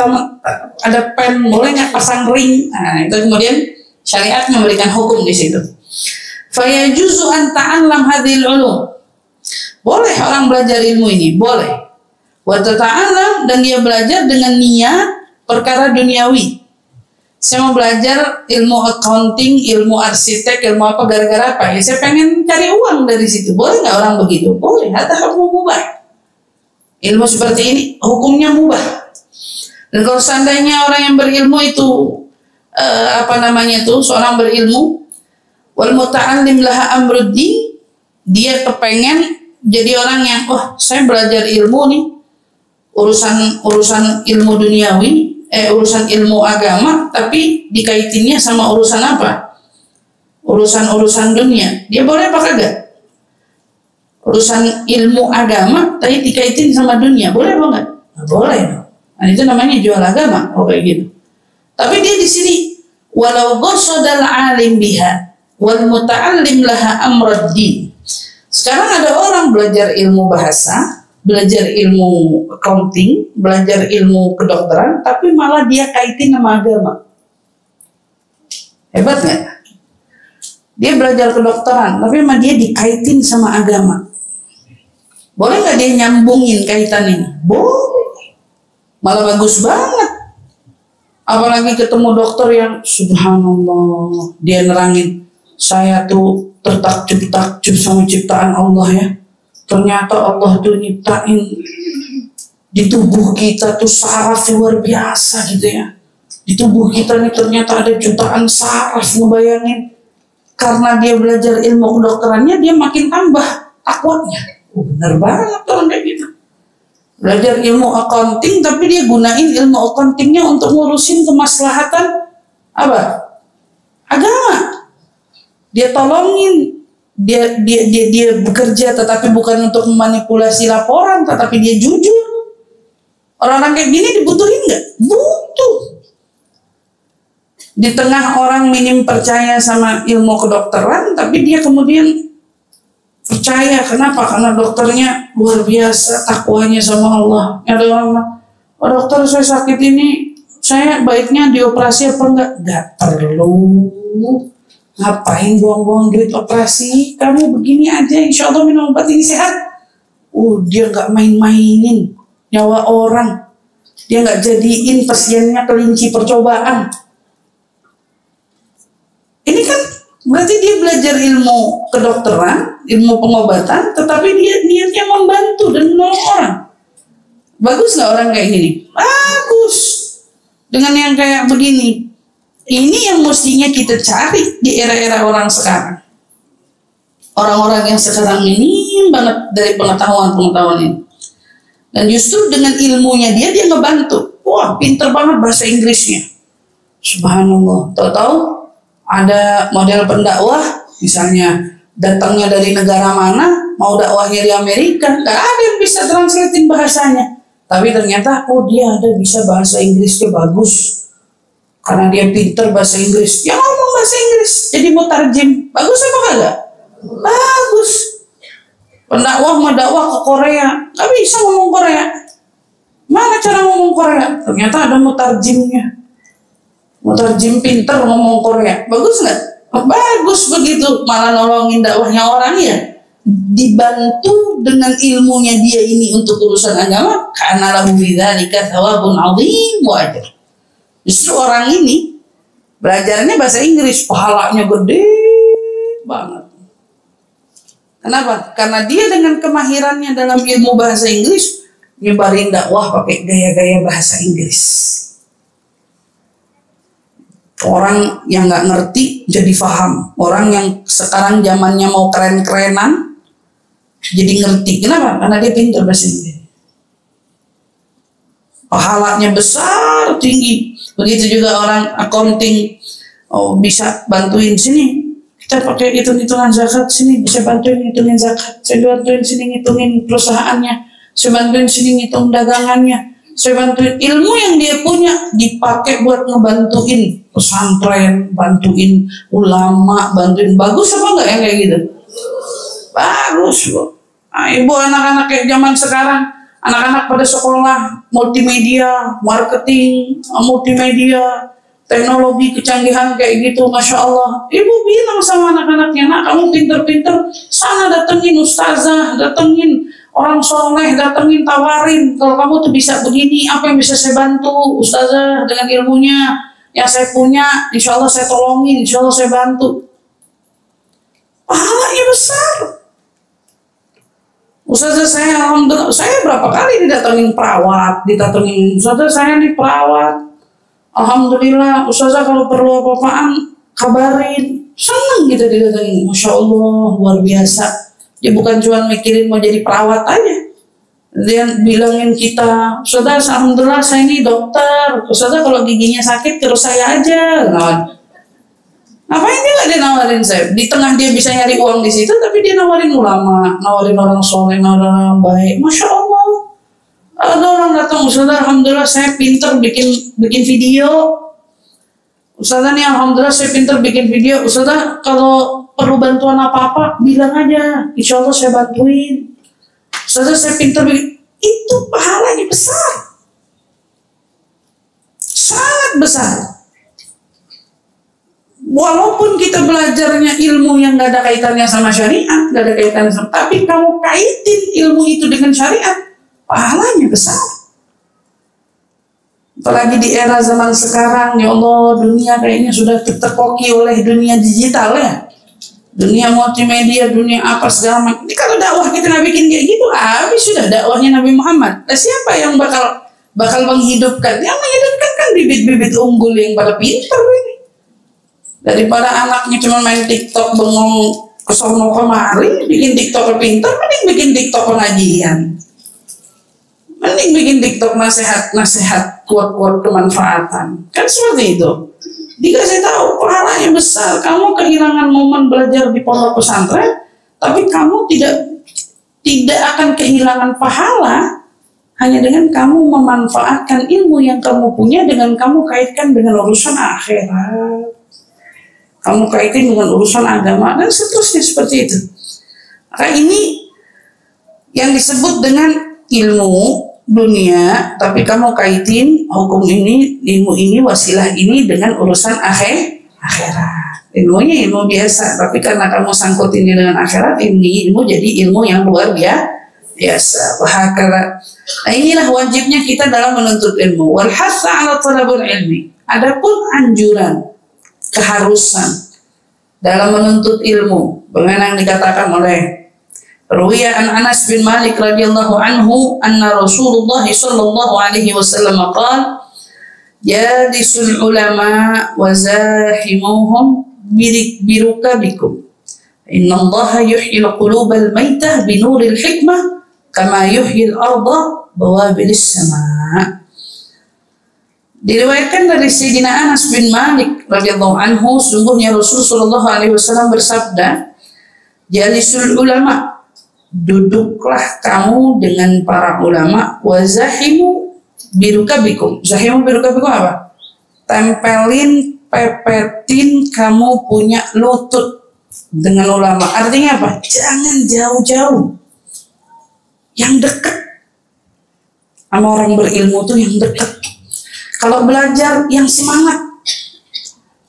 ada pen? Boleh nggak pasang ring? Nah itu kemudian syariat memberikan hukum di situ. Fayajuzu an ta'allam hadhil ulum. Boleh orang belajar ilmu ini, boleh. Wa tata'allam, dan dia belajar dengan niat perkara duniawi. Saya mau belajar ilmu accounting, ilmu arsitek, ilmu apa, gara-gara apa? Ya saya pengen cari uang dari situ. Boleh nggak orang begitu? Boleh. Ada hukum mubah. Ilmu seperti ini hukumnya mubah. Dan kalau seandainya orang yang berilmu itu seorang berilmu, wal muta'allim laha amruddin, dia kepengen jadi orang yang saya belajar ilmu nih, urusan ilmu duniawi, urusan ilmu agama, tapi dikaitinnya sama urusan apa? Urusan dunia. Dia boleh apa kagak? Urusan ilmu agama tapi dikaitin sama dunia, boleh apa enggak? Nah, boleh. Nah, itu namanya jual agama, kayak gitu. Tapi dia di sini walau ghasadal alim biha wal muta'allim laha amruddin. Sekarang ada orang belajar ilmu bahasa, belajar ilmu accounting, belajar ilmu kedokteran, tapi malah dia kaitin sama agama. Hebat nggak? Dia belajar kedokteran, tapi malah dia dikaitin sama agama. Boleh nggak dia nyambungin kaitan ini? Boleh. Malah bagus banget. Apalagi ketemu dokter yang subhanallah, dia nerangin, saya tuh tertakjub sama ciptaan Allah ya. Ternyata Allah tuh nyiptain di tubuh kita tuh saraf luar biasa gitu ya. Di tubuh kita nih ternyata ada jutaan saraf, ngebayangin. Karena dia belajar ilmu kedokterannya, dia makin tambah takwanya. Bener banget orang kayak gitu. Belajar ilmu accounting, tapi dia gunain ilmu accountingnya untuk ngurusin kemaslahatan apa? Agama. Dia tolongin, dia bekerja, tetapi bukan untuk memanipulasi laporan, tetapi dia jujur. Orang-orang kayak gini dibutuhin nggak? Butuh. Di tengah orang minim percaya sama ilmu kedokteran, tapi dia kemudian percaya. Kenapa? Karena dokternya luar biasa takwanya sama Allah. Ada orang bilang, oh dokter saya sakit ini, saya baiknya dioperasi apa enggak? Enggak perlu. Ngapain buang-buang duit operasi? Kamu begini aja, insya Allah minum obat ini sehat. Dia nggak main-mainin nyawa orang. Dia nggak jadiin pasiennya kelinci percobaan. Ini kan berarti dia belajar ilmu kedokteran, ilmu pengobatan, tetapi dia niatnya membantu dan menolong orang. Bagus nggak orang kayak gini? Bagus. Dengan yang kayak begini. Ini yang mestinya kita cari di era-era orang sekarang. Orang-orang yang sekarang minim banget dari pengetahuan ini. Dan justru dengan ilmunya dia ngebantu. Wah, pinter banget bahasa Inggrisnya. Subhanallah. Tahu-tahu ada model pendakwah, misalnya datangnya dari negara mana, mau dakwahnya di Amerika, nggak ada yang bisa translatein bahasanya. Tapi ternyata, dia ada bisa bahasa Inggrisnya bagus. Karena dia pinter bahasa Inggris, dia ngomong bahasa Inggris, jadi mutarjim. Bagus apa kagak? Bagus. Pendakwah dakwah ke Korea, nggak bisa ngomong Korea. Mana cara ngomong Korea? Ternyata ada mutarjimnya. Mutarjim pinter ngomong Korea. Bagus nggak? Bagus, begitu malah nolongin dakwahnya orang ya, dibantu dengan ilmunya dia ini untuk urusan agama, karena lahu bidzalika thawabun 'adzim wa ajr. Justru orang ini belajarnya bahasa Inggris, pahalanya gede banget. Kenapa? Karena dia dengan kemahirannya dalam ilmu bahasa Inggris nyebarin dakwah pakai gaya-gaya bahasa Inggris. Orang yang nggak ngerti jadi paham. Orang yang sekarang zamannya mau keren-kerenan jadi ngerti. Kenapa? Karena dia pintar bahasa Inggris. Pahalanya besar, tinggi. Begitu juga orang accounting, bisa bantuin sini. Kita pakai hitung-hitungan zakat sini, bisa bantuin ngitungin zakat. Saya bantuin sini ngitungin perusahaannya. Saya bantuin sini ngitung dagangannya. Saya bantuin ilmu yang dia punya dipakai buat ngebantuin pesantren, bantuin ulama, bantuin. Bagus apa enggak ya kayak gitu? Bagus loh. Nah, ibu anak-anak kayak zaman sekarang, anak-anak pada sekolah multimedia, marketing, multimedia, teknologi kecanggihan kayak gitu, masya Allah. Ibu bilang sama anak-anaknya, nak kamu pinter-pinter, sana datengin ustazah, datengin orang soleh, datengin, tawarin, kalau kamu tuh bisa begini, apa yang bisa saya bantu ustazah dengan ilmunya yang saya punya, insya Allah saya tolongin, insya Allah saya bantu. Pahalanya besar. Ustazah saya, alhamdulillah, saya berapa kali didatengin perawat, didatengin ustazah saya nih perawat. Alhamdulillah, ustazah kalau perlu apa-apaan kabarin, seneng gitu didatengin. Masya Allah, luar biasa. Dia bukan cuma mikirin mau jadi perawat aja. Dia bilangin kita, ustazah alhamdulillah saya ini dokter. Ustazah kalau giginya sakit terus saya aja. Ngapain dia nggak dia nawarin saya? Di tengah dia bisa nyari uang di situ, tapi dia nawarin ulama, nawarin orang soleh, nawarin orang baik. Masya Allah. Ada orang datang, ustazah alhamdulillah saya pinter bikin video. Ustazah nih alhamdulillah saya pinter bikin video. Ustazah kalau perlu bantuan apa-apa bilang aja, insya Allah saya bantuin. Ustazah saya pinter bikin. Itu pahalanya besar, sangat besar. Walaupun kita belajarnya ilmu yang gak ada kaitannya sama syariat, gak ada kaitannya sama, tapi kamu kaitin ilmu itu dengan syariat, pahalanya besar. Apalagi di era zaman sekarang, ya Allah, dunia kayaknya sudah terkoki oleh dunia digital ya. Dunia multimedia, dunia apa segala macam. Ini kalau dakwah kita nggak bikin kayak gitu, habis sudah dakwahnya Nabi Muhammad. Nah, siapa yang bakal menghidupkan? Yang menghidupkan kan bibit-bibit unggul yang pada pintar ini. Daripada anaknya cuma main TikTok bengong kesono kemari, bikin TikTok pintar, mending bikin TikTok pengajian. Mending bikin TikTok nasihat kuat-kuat kemanfaatan. Kan seperti itu. Dikasih tahu pahalanya besar. Kamu kehilangan momen belajar di pondok pesantren, tapi kamu tidak akan kehilangan pahala hanya dengan kamu memanfaatkan ilmu yang kamu punya dengan kamu kaitkan dengan urusan akhirat. Kamu kaitin dengan urusan agama dan seterusnya seperti itu. Maka ini yang disebut dengan ilmu dunia, tapi kamu kaitin hukum ini, ilmu ini, wasilah ini dengan urusan akhirat. Ilmunya ilmu biasa, tapi karena kamu sangkutinnya dengan akhirat, ilmu jadi ilmu yang luar biasa. Bahakala. Nah, inilah wajibnya kita dalam menuntut ilmu. Wal hatha 'ala talabul ilmi. Adapun anjuran, keharusan dalam menuntut ilmu, bagaimana yang dikatakan oleh Ruwiya an Anas bin Malik radhiyallahu anhu anna Rasulullah sallallahu alaihi wasallam qala jalisul ulama wa zahimuhum birukabikum inna Allah yuhyil qulubal maitah binuril hikmah kama yuhyil arda bawabilis sama. Diriwayatkan dari Sayyidina Anas bin Malik radhiyallahu anhu, sungguhnya Rasulullah sallallahu alaihi wasallam bersabda, jalisul ulama, duduklah kamu dengan para ulama, wazahimu birukabikum. Zahimu birukabikum apa? Tempelin, pepetin kamu punya lutut dengan ulama. Artinya apa? Jangan jauh-jauh, yang dekat sama orang berilmu tuh yang dekat. Kalau belajar yang semangat,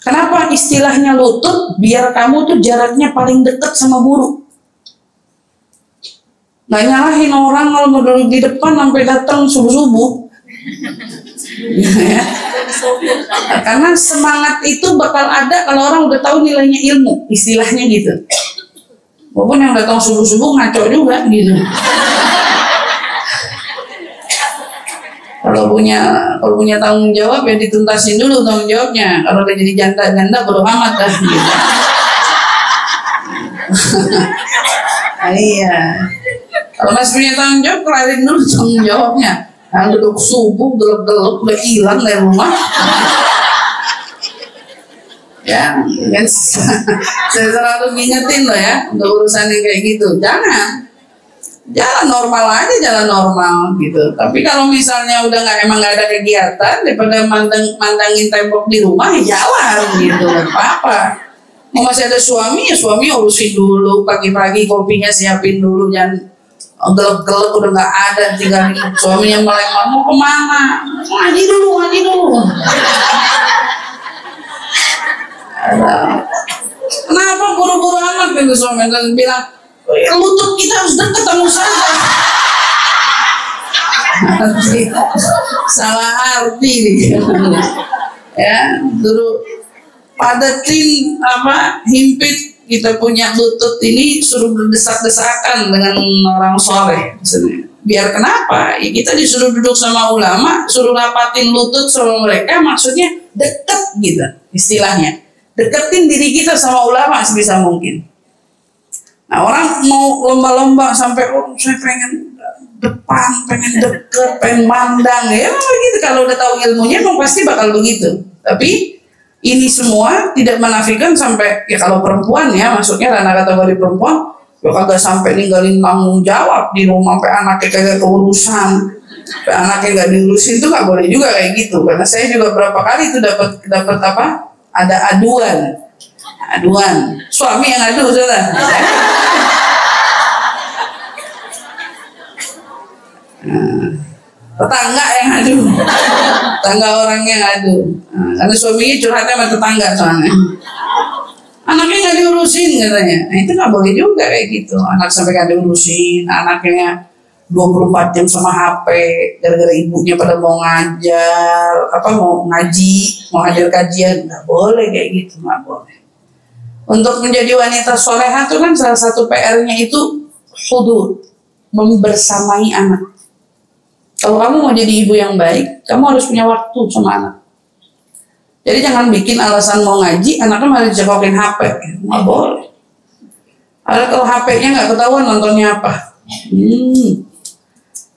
Kenapa istilahnya lutut? Biar kamu tuh jaraknya paling dekat sama guru. Nggak nyalahin orang kalau mau duduk di depan sampai datang subuh-subuh. Ya. Karena semangat itu bakal ada kalau orang udah tahu nilainya ilmu, istilahnya gitu. Walaupun yang datang subuh-subuh ngaco juga gitu. Kalau punya tanggung jawab ya dituntasin dulu tanggung jawabnya. Kalau udah jadi janda bodo amat dah gitu. Iya. Kalau masih punya tanggung jawab, kelarin dulu tanggung jawabnya. Nah, duduk subuh gelap-gelap udah hilang dari rumah. Ya, kan saya selalu ngingetin loh ya untuk urusan yang kayak gitu. Jalan normal aja, jalan normal gitu. Tapi kalau misalnya udah emang nggak ada kegiatan, daripada mandangin tembok di rumah ya jalan gitu, nggak apa-apa. Mau masih ada suami ya suami urusin dulu, pagi-pagi kopinya siapin dulu, jangan gelap-gelap udah nggak ada, tinggal suaminya melempar mau kemana? Ngaji dulu. Kenapa buru-buru amat gitu suami dan bilang lutut kita harus dekat sama saya. Salah arti nih. Ya, dulu padatin himpit kita punya lutut ini, suruh berdesak-desakan dengan orang soleh. Biar kenapa? Ya kita disuruh duduk sama ulama, suruh rapatin lutut sama mereka, maksudnya deket gitu istilahnya. Deketin diri kita sama ulama sebisa mungkin. Nah, orang mau lomba-lomba sampai saya pengen depan, pengen deket, pengen mandang ya begitu. Kalau udah tahu ilmunya emang pasti bakal begitu. Tapi ini semua tidak menafikan sampai ya kalau perempuan ya masuknya ranah kategori perempuan ya kagak sampai ninggalin tanggung jawab di rumah sampai anaknya kagak keurusan, sampai anaknya nggak diurusin itu nggak boleh juga kayak gitu. Karena saya juga berapa kali itu dapat ada aduan suami yang adu sudah. Tetangga yang adu, tetangga orang yang adu. Karena suaminya curhatnya sama tetangga soalnya. Anaknya nggak diurusin katanya. Nah, itu nggak boleh juga kayak gitu. Anak sampai nggak diurusin, anaknya 24 jam sama HP, gara-gara ibunya pada mau ngajar, mau ngaji, mau hadir kajian, nggak boleh kayak gitu, nggak boleh. Untuk menjadi wanita soleha itu kan salah satu PR-nya itu hudud, membersamai anak. Kalau kamu mau jadi ibu yang baik, kamu harus punya waktu sama anak. Jadi jangan bikin alasan mau ngaji, anaknya malah dicekokin HP, nggak boleh. Ada kalau HP-nya nggak ketahuan nontonnya apa,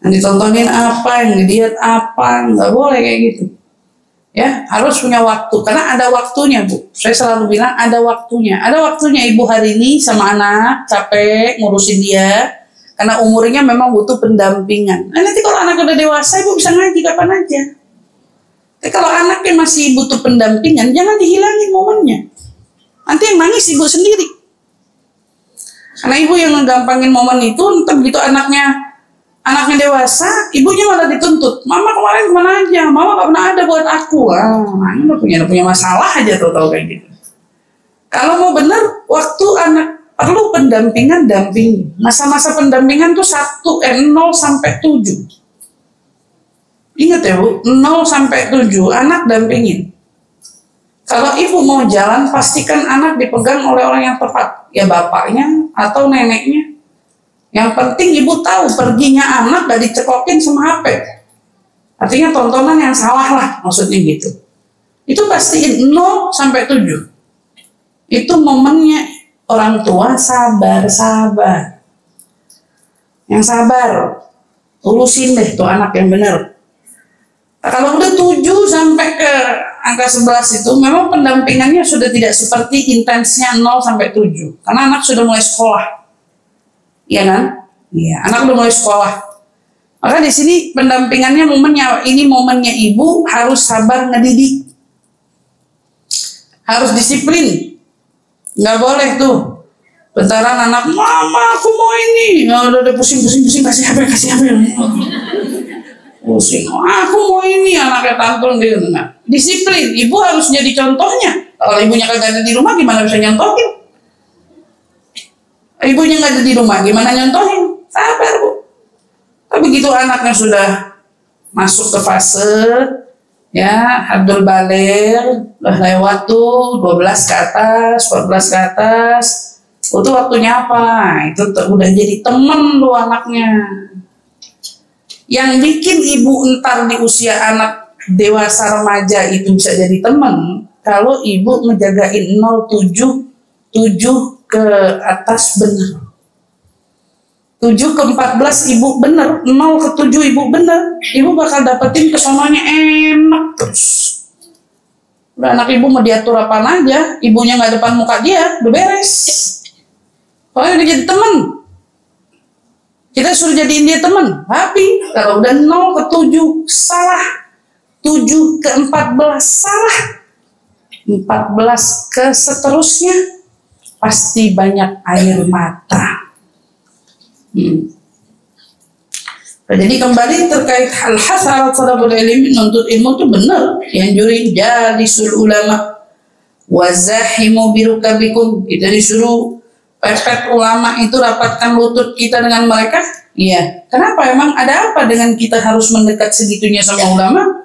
yang ditontonin apa, yang dilihat apa, nggak boleh kayak gitu. Ya, harus punya waktu, karena ada waktunya Bu. Saya selalu bilang ada waktunya. Ada waktunya ibu hari ini sama anak, capek ngurusin dia, karena umurnya memang butuh pendampingan. Nah, nanti kalau anak udah dewasa, ibu bisa ngaji kapan aja. Tapi kalau anaknya masih butuh pendampingan, jangan dihilangin momennya. Nanti yang nangis ibu sendiri. Karena ibu yang ngegampangin momen itu, entah begitu anaknya dewasa, ibunya malah dituntut. Mama kemarin kemana aja? Mama gak pernah ada buat aku. Ini udah punya masalah aja tau kayak gitu. Kalau mau bener, waktu anak perlu pendampingan, dampingi. Masa-masa pendampingan tuh 0 sampai 7. Ingat ya Bu, 0 sampai 7 anak dampingin. Kalau ibu mau jalan, pastikan anak dipegang oleh orang yang tepat. Ya bapaknya atau neneknya. Yang penting ibu tahu perginya anak gak dicekokin sama HP. Artinya tontonan yang salah lah, maksudnya gitu. Itu pastiin 0 sampai 7. Itu momennya orang tua sabar. Yang sabar, urusin deh tuh anak yang bener. Nah, kalau udah 7 sampai ke angka 11 itu memang pendampingannya sudah tidak seperti intensnya 0 sampai 7. Karena anak sudah mulai sekolah. Iya kan? Iya, anak udah mulai sekolah. Maka di sini pendampingannya momennya ibu harus sabar ngedidik. Harus disiplin. Nggak boleh tuh. Bentaran anak, mama aku mau ini. Nah, udah pusing kasih HP. Pusing. Aku mau ini, anaknya tantrum gitu. Nah, disiplin. Ibu harus jadi contohnya. Kalau ibunya kagak ada di rumah gimana bisa nyontohin? Ibunya nggak ada di rumah gimana nyontohin? Sabar Bu. Tapi begitu anaknya sudah masuk ke fase ya haddul baligh, udah lewat tuh 12 ke atas, 14 ke atas, itu waktunya apa? Itu udah jadi temen lu anaknya. Yang bikin ibu entar di usia anak dewasa remaja itu bisa jadi temen, kalau ibu ngejagain 7 ke atas bener. 7 ke 14 ibu bener, 0 ke 7 ibu bener, ibu bakal dapetin kesononya enak terus. Udah anak ibu mau diatur apa aja, ibunya nggak depan muka dia, udah beres. Pokoknya udah jadi temen. Kita suruh jadiin dia temen, tapi kalau udah 0 ke 7 salah, 7 ke 14 salah, 14 ke seterusnya pasti banyak air mata. Nah, jadi kembali terkait hal hasarat talabul ilmi, menuntut ilmu itu benar. Yang juri jalisul ulama wazahimu birukabikum, kita disuruh pepet ulama itu rapatkan lutut kita dengan mereka. Iya. Kenapa? Emang ada apa dengan kita harus mendekat segitunya sama ulama?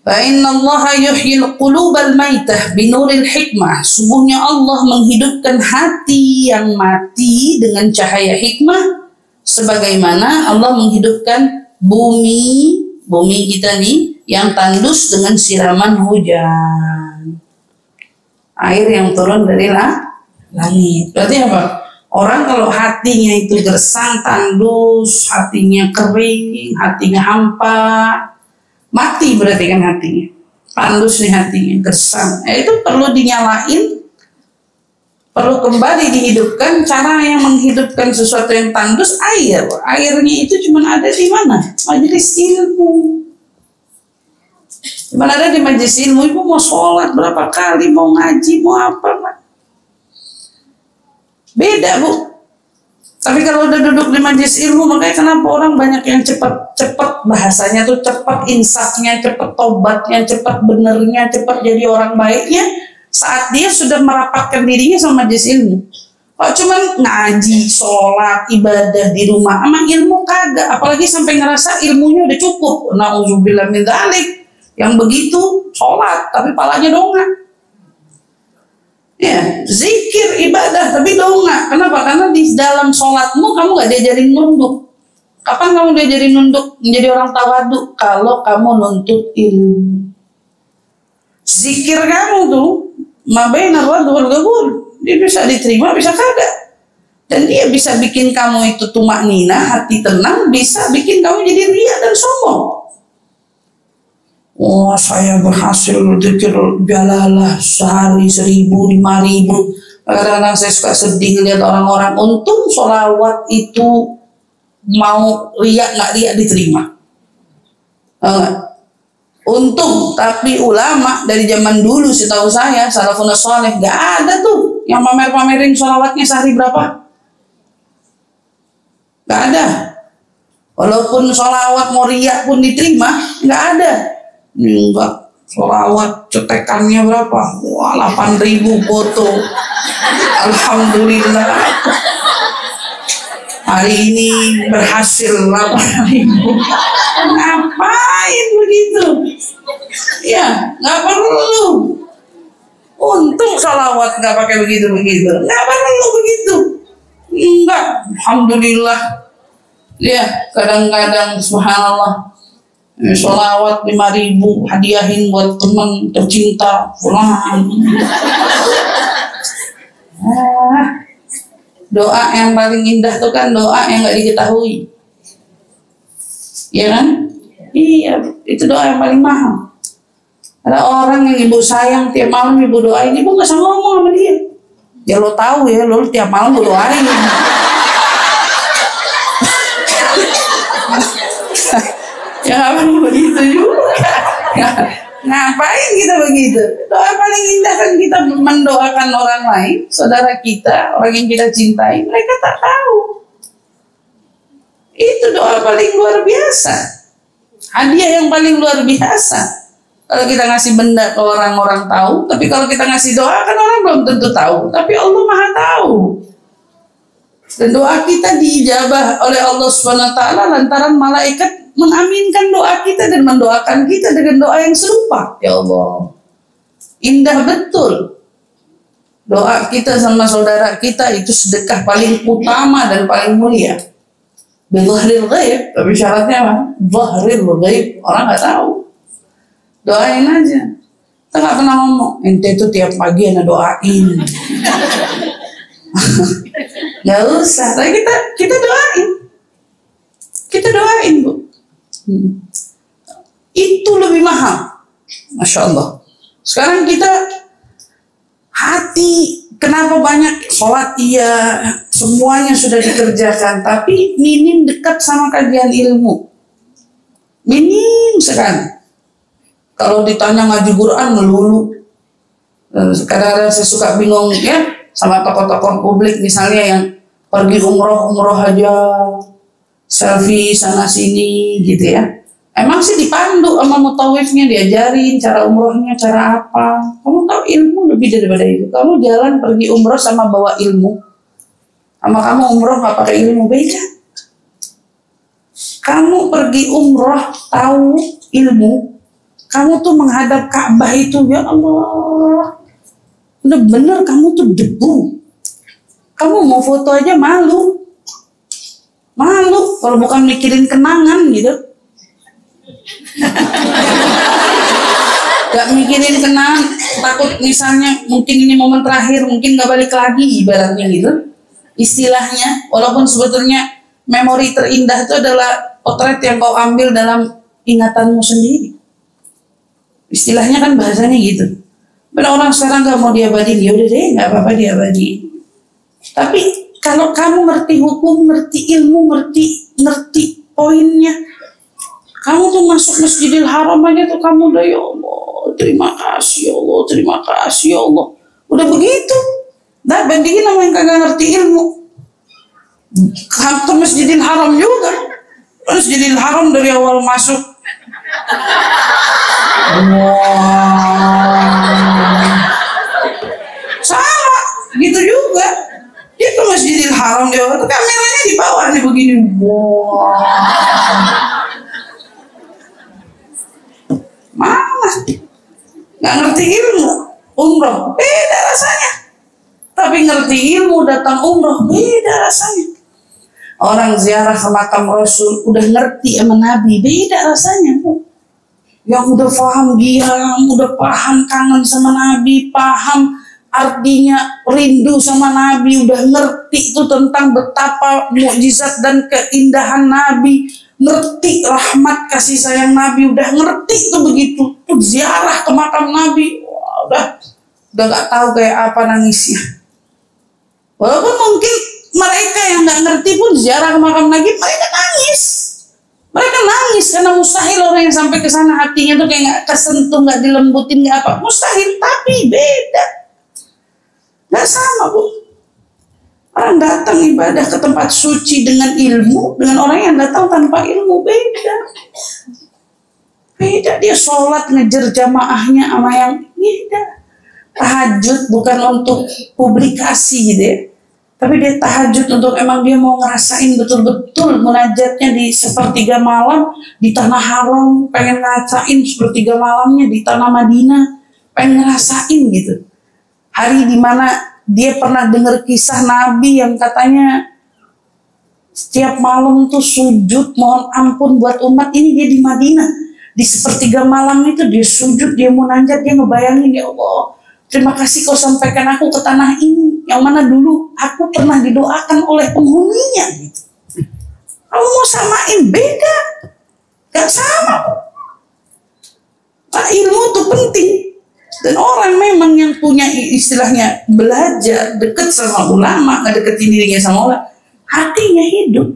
Fa innallaha yuhyil qulubal maitah binuril hikmah. Sungguhnya Allah menghidupkan hati yang mati dengan cahaya hikmah, sebagaimana Allah menghidupkan bumi kita nih yang tandus dengan siraman hujan. Air yang turun dari langit. Berarti apa? Orang kalau hatinya itu gersang, tandus, hatinya kering, hatinya hampa, mati berarti kan hatinya, tandus nih hatinya, gersang. Itu perlu dinyalain, perlu kembali dihidupkan. Cara yang menghidupkan sesuatu yang tandus, air. Airnya itu cuma ada di mana? Majelis ilmu. Cuma ada di majelis ilmu. Ibu mau sholat berapa kali, mau ngaji, mau apa, beda Bu. Tapi kalau udah duduk di majelis ilmu, makanya kenapa orang banyak yang cepat bahasanya tuh cepat insafnya, cepat tobatnya, cepat benernya, cepat jadi orang baiknya saat dia sudah merapatkan dirinya sama majelis ilmu. Kalau cuman ngaji, sholat, ibadah di rumah, sama ilmu kagak, apalagi sampai ngerasa ilmunya udah cukup. Nauzubillah min dzalik. Yang begitu sholat tapi palanya dongak. Ya, zikir, ibadah, tapi dongak. Kenapa? Karena di dalam sholatmu kamu gak diajarin nunduk. Kapan kamu diajarin nunduk menjadi orang tawadu? Kalau kamu nuntut ilmu. Zikir kamu tuh, mabainar wadu wal gabur, dia bisa diterima, bisa kagak. Dan dia bisa bikin kamu itu tumaknina, hati tenang, bisa bikin kamu jadi riya dan sombong. Oh, saya berhasil zikir jalalah sehari 1000, 5000. Kadang-kadang saya suka sedih lihat orang-orang. Untung sholawat itu mau riak nggak riak diterima. Untung. Tapi ulama dari zaman dulu setahu saya salafun saleh nggak ada tuh yang pamer-pamerin sholawatnya sehari berapa. Nggak ada. Walaupun sholawat mau riak pun diterima, nggak ada. Enggak, sholawat cetekannya berapa? Wah, 8.000 foto. Alhamdulillah, hari ini berhasil 8.000. Ngapain begitu? Ya, nggak perlu. Untung sholawat nggak pakai begitu-begitu. Nggak perlu begitu. Enggak, alhamdulillah. Ya, kadang-kadang subhanallah. Sholawat 5.000 hadiahin buat teman tercinta pulang. Doa yang paling indah tuh kan doa yang nggak diketahui, ya kan? Iya, itu doa yang paling mahal. Ada orang yang ibu sayang tiap malam ibu doain, ibu nggak sama ngomong sama dia. Ya lo tahu ya, lo tiap malam lo doain. Ya ngapain begitu juga. Ngapain kita begitu? Doa paling indah kan kita mendoakan orang lain, saudara kita, orang yang kita cintai, mereka tak tahu. Itu doa paling luar biasa, hadiah yang paling luar biasa. Kalau kita ngasih benda ke orang tahu, tapi kalau kita ngasih doa kan orang belum tentu tahu. Tapi Allah Maha tahu. Dan doa kita diijabah oleh Allah Subhanahu wa taala lantaran malaikat mengaminkan doa kita dan mendoakan kita dengan doa yang serupa. Ya Allah. Indah betul. Doa kita sama saudara kita itu sedekah paling utama dan paling mulia. Bizahril ghaib, tapi syaratnya apa? Zahril ghaib, orang nggak tahu. Doain aja. Kita nggak pernah ngomong, ente itu tiap pagi ana doain. Nggak usah, tapi kita doain. Kita doain, Bu. Itu lebih mahal. Masya Allah. Sekarang kita hati, kenapa banyak sholat iya, semuanya sudah dikerjakan, tapi minim dekat sama kajian ilmu. Minim sekali. Kalau ditanya ngaji Quran melulu. Kadang-kadang saya suka bingung ya sama tokoh-tokoh publik misalnya yang pergi umroh aja, selfie sana sini gitu ya. Emang sih dipandu sama mutawifnya, diajarin cara umrohnya, cara apa. Kamu tahu ilmu lebih daripada itu. Kamu jalan pergi umroh sama bawa ilmu, sama kamu umroh nggak pakai ilmu, beda. Kamu pergi umroh tahu ilmu, kamu tuh menghadap Ka'bah itu, ya Allah, bener-bener kamu tuh debu. Kamu mau foto aja malu kalau bukan mikirin kenangan gitu. Gak mikirin kenangan, takut misalnya mungkin ini momen terakhir, mungkin gak balik lagi ibaratnya gitu. Istilahnya, walaupun sebetulnya memori terindah itu adalah potret yang kau ambil dalam ingatanmu sendiri. Istilahnya kan bahasanya gitu. Benar, orang sekarang gak mau diabadiin, ya udah deh, gak apa-apa diabadiin. Tapi kalau kamu ngerti hukum, ngerti ilmu, ngerti poinnya, kamu tuh masuk Masjidil Haram aja tuh kamu udah, ya Allah, terima kasih ya Allah, terima kasih ya Allah. Udah begitu. Nah, bandingin sama yang kagak ngerti ilmu. Ke Masjidil Haram juga. Masjidil Haram dari awal masuk, sama gitu juga. Dia ke Masjidil Haram, dia tuh kameranya di bawah nih begini. Mana? Nggak ngerti ilmu, umroh beda rasanya. Tapi ngerti ilmu datang umroh beda rasanya. Orang ziarah ke makam Rasul udah ngerti sama Nabi, beda rasanya, Bu. Yang udah paham diam, udah paham kangen sama Nabi, paham artinya rindu sama Nabi, udah ngerti itu tentang betapa mukjizat dan keindahan Nabi, ngerti rahmat kasih sayang Nabi, udah ngerti itu begitu. Tuh ziarah ke makam Nabi, wah, udah nggak tahu kayak apa nangisnya. Walaupun mungkin mereka yang nggak ngerti pun ziarah ke makam Nabi, mereka nangis. Mereka nangis karena mustahil orang yang sampai ke sana hatinya tuh kayak nggak kesentuh, nggak dilembutin, nggak apa. Mustahil, tapi beda. Nggak sama, Bu. Orang datang ibadah ke tempat suci dengan ilmu, dengan orang yang datang tanpa ilmu, beda. Beda, dia sholat ngejar jamaahnya sama yang beda. Tahajud bukan untuk publikasi gitu ya, tapi dia tahajud untuk emang dia mau ngerasain betul-betul munajatnya di sepertiga malam di tanah haram, pengen ngerasain sepertiga malamnya di tanah Madinah, pengen ngerasain gitu. Hari dimana dia pernah dengar kisah Nabi yang katanya setiap malam tuh sujud mohon ampun buat umat ini. Dia di Madinah di sepertiga malam itu dia sujud, dia munajat, dia ngebayangin, ya Allah, terima kasih kau sampaikan aku ke tanah ini yang mana dulu aku pernah didoakan oleh penghuninya gitu. Kamu mau samain, beda, gak sama. Nah, ilmu itu penting. Dan orang memang yang punya istilahnya belajar, deket sama ulama, gak deketin dirinya sama ulama, hatinya hidup.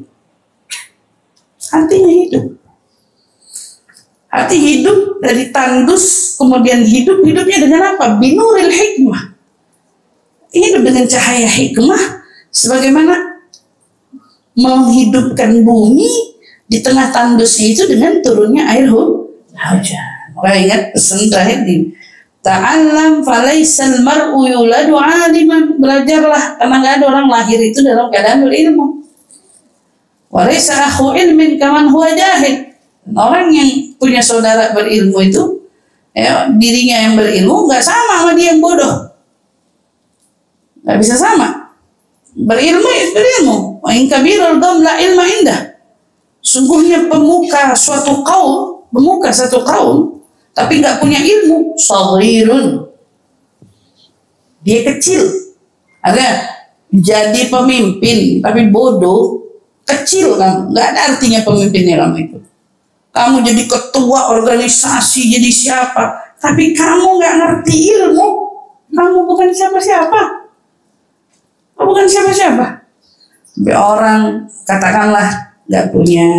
Hatinya hidup. Hati hidup dari tandus, kemudian hidupnya dengan apa? Binuril hikmah. Hidup dengan cahaya hikmah, sebagaimana menghidupkan bumi di tengah tandusnya itu dengan turunnya air hujan. ingat pesan terakhir ini. Ta'allam falaisal mar'u yuladu 'aliman. Belajarlah karena enggak ada orang lahir itu dalam keadaan berilmu. Wa laisa akhu ilmin kaman huwa jahil. Orang yang punya saudara berilmu itu dirinya yang berilmu enggak sama sama dia yang bodoh. Enggak bisa sama. Berilmu itu berilmu. Wa in kabirul qawm la ilma indah. Sungguhnya pemuka satu kaum tapi nggak punya ilmu, saghirun, dia kecil. Ada jadi pemimpin tapi bodoh, kecil kan, nggak ada artinya pemimpinnya kamu itu. Kamu jadi ketua organisasi, jadi siapa, tapi kamu nggak ngerti ilmu, kamu bukan siapa-siapa. Kamu bukan siapa-siapa. Orang katakanlah nggak punya,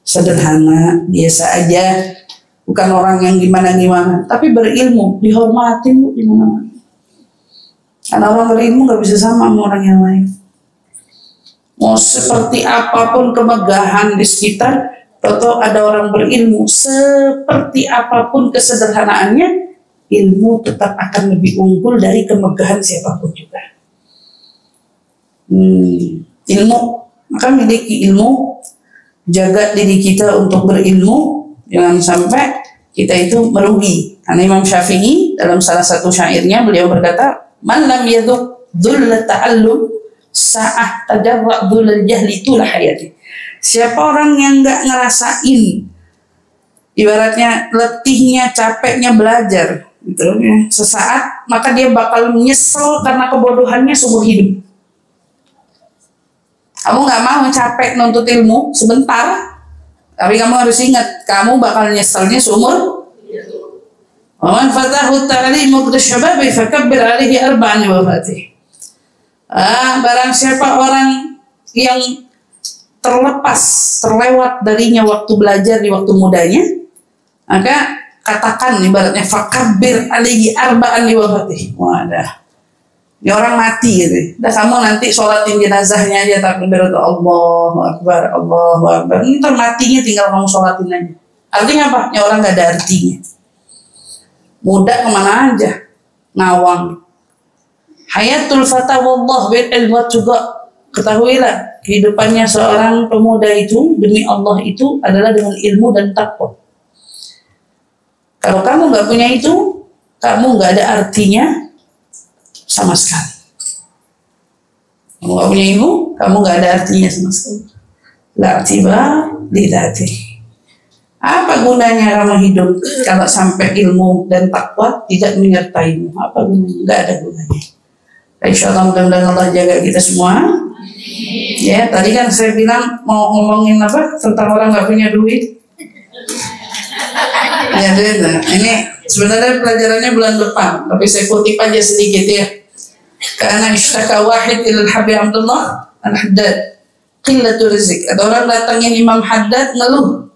sederhana, biasa aja, bukan orang yang gimana-gimana, tapi berilmu, dihormati Bu di mana-mana. Karena orang berilmu nggak bisa sama orang yang lain. Mau seperti apapun kemegahan di sekitar, atau ada orang berilmu, seperti apapun kesederhanaannya, ilmu tetap akan lebih unggul dari kemegahan siapapun juga. Ilmu, maka miliki ilmu, jaga diri kita untuk berilmu. Jangan sampai kita itu merugi. Karena Imam Syafi'i dalam salah satu syairnya beliau berkata, "Man lam yadhuq dhulla ta'allum sa'ah tajarra dhullal jahli tulah hayati." Siapa orang yang enggak ngerasain ibaratnya letihnya, capeknya belajar gitu ya, sesaat, maka dia bakal menyesal karena kebodohannya seumur hidup. Kamu nggak mau capek nuntut ilmu sebentar, tapi kamu harus ingat, kamu bakal nyeselnya seumur. Waman fatahu ta'limu ksyababi fakabbir alaihi arba'an wafatih. Barang siapa orang yang terlewat darinya waktu belajar di waktu mudanya, maka katakan ibaratnya fakabbir alaihi arba'an wafatih. Wadah. Ini orang mati gitu. Dah kamu nanti sholatin jenazahnya aja, takbir Allahu Akbar, Allahu Akbar. Ini matinya tinggal kamu sholatin aja. Artinya apa? Ini orang gak ada artinya. Muda kemana aja, ngawang. Hayatul fata wallah bil ilmu juga. Ketahuilah kehidupannya seorang pemuda itu demi Allah itu adalah dengan ilmu dan takwa. Kalau kamu gak punya itu, kamu gak ada artinya sama sekali. Kamu gak punya ilmu, kamu gak ada artinya sama sekali. La tiba lidati. Apa gunanya kamu hidup kalau sampai ilmu dan takwa tidak menyertaimu? Apa gunanya? Gak ada gunanya. Insyaallah mudah-mudahan Allah jaga kita semua. Ya, tadi kan saya bilang mau ngomongin apa tentang orang gak punya duit. Ya, ini sebenarnya pelajarannya bulan depan, tapi saya kutip aja sedikit ya. Karena ishtaka wahid ilal Habib Abdullah al-Haddad qillatul rizq. Ada orang datangin Imam Haddad ngeluh,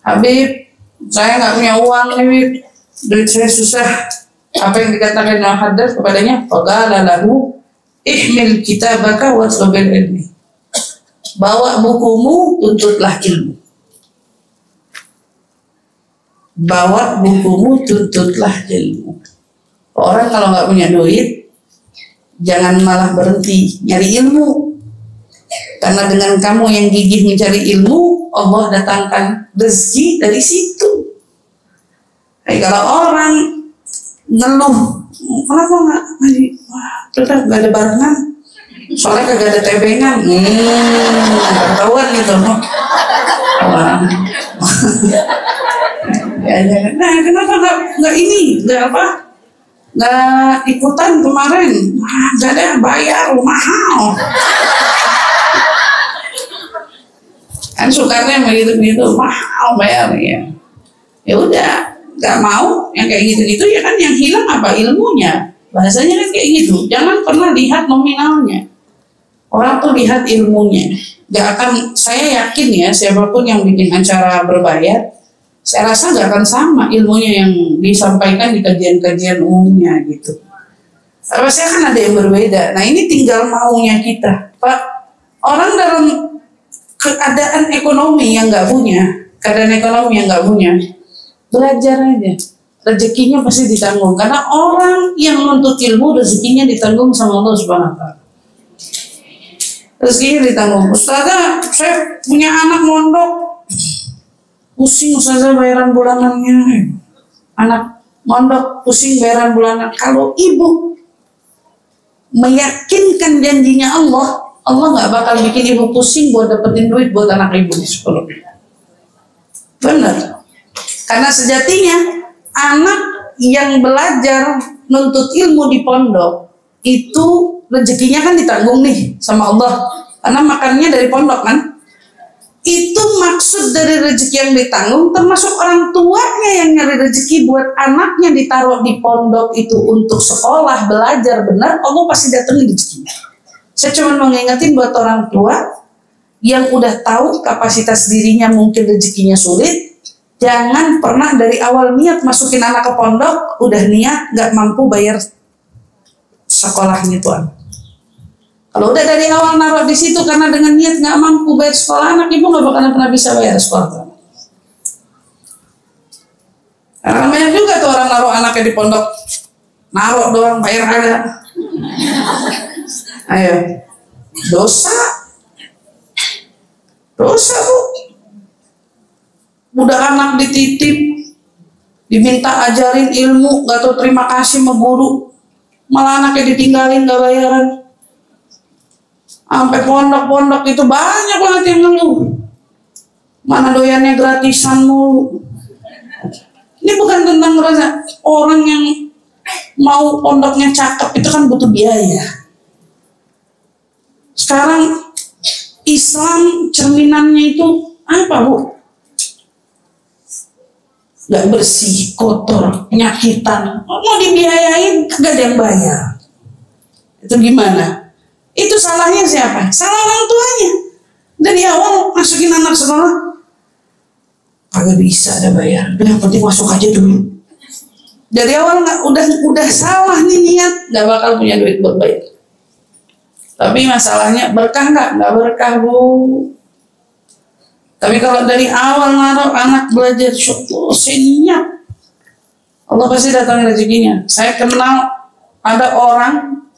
Habib, saya nggak punya uang nih, duit saya susah. Apa yang dikatakan Imam Haddad kepadanya? Faqala lahu ihmil kitabaka wa tlubil ilmi. Bawa bukumu, tuntutlah ilmu. Bawa bukumu, tuntutlah ilmu. Orang kalau nggak punya duit, jangan malah berhenti nyari ilmu. Karena dengan kamu yang gigih mencari ilmu, Allah datangkan rezeki dari situ. Kalau orang ngeluh, kenapa nggak ngaji? Wah, udah nggak ada barengan, soalnya kagak ada tebengan. Ketahuan gitu. Nah, kenapa nggak ini, nggak apa, nggak ikutan kemarin? Nggak ada, bayar mahal. Kan sukarnya begitu-begitu, mahal bayarnya. Ya udah, nggak mau yang kayak gitu-gitu ya kan, yang hilang apa ilmunya? Bahasanya kan kayak gitu. Jangan pernah lihat nominalnya. Orang tuh lihat ilmunya. Nggak akan, saya yakin ya, siapapun yang bikin acara berbayar, saya rasa nggak akan sama ilmunya yang disampaikan di kajian-kajian umumnya gitu. Pasti kan ada yang berbeda. Nah ini tinggal maunya kita. Pak, orang dalam keadaan ekonomi yang nggak punya, keadaan ekonomi yang nggak punya, belajar aja. Rezekinya pasti ditanggung, karena orang yang menuntut ilmu rezekinya ditanggung sama Allah Subhanahu wa taala. Rezekinya ditanggung. Ustazah, saya punya anak mondok, pusing ustazah bayaran bulanannya. Anak mondok pusing bayaran bulanan. Kalau ibu meyakinkan janjinya Allah, Allah nggak bakal bikin ibu pusing buat dapetin duit buat anak ibu di sekolah. Benar. Karena sejatinya anak yang belajar nuntut ilmu di pondok itu rezekinya kan ditanggung nih sama Allah, karena makannya dari pondok kan. Itu maksud dari rezeki yang ditanggung, termasuk orang tuanya yang nyari rezeki buat anaknya ditaruh di pondok itu untuk sekolah belajar benar, Allah pasti datengin rezekinya. Saya cuma mau ngingetin buat orang tua yang udah tahu kapasitas dirinya mungkin rezekinya sulit, jangan pernah dari awal niat masukin anak ke pondok, udah niat gak mampu bayar sekolahnya tuan. Kalau udah dari awal naruh di situ karena dengan niat gak mampu bayar sekolah anak, ibu gak bakalan pernah bisa bayar sekolah tuan. Karena banyak juga tuh orang naruh anaknya di pondok, naruh doang bayar kagak. Ayo, dosa bu. Udah anak dititip, diminta ajarin ilmu, gak tau terima kasih sama guru, malah anaknya ditinggalin gak bayaran. Sampai pondok-pondok itu banyak banget yang ngeluh, mana doyannya gratisan mulu. Ini bukan tentang merasa orang yang mau pondoknya cakep, itu kan butuh biaya. Sekarang Islam cerminannya itu apa bu? Gak bersih, kotor, penyakitan, mau dibiayain gak ada yang bayar. Itu gimana? Itu salahnya siapa? Salah orang tuanya. Dari awal masukin anak sekolah kagak bisa ada bayar, yang penting masuk aja dulu. Dari awal udah salah nih niat, gak bakal punya duit buat bayar. Tapi masalahnya berkah gak berkah bu. Tapi kalau dari awal naruh anak belajar syukur, senyap, Allah pasti datang rezekinya. Saya kenal ada orang,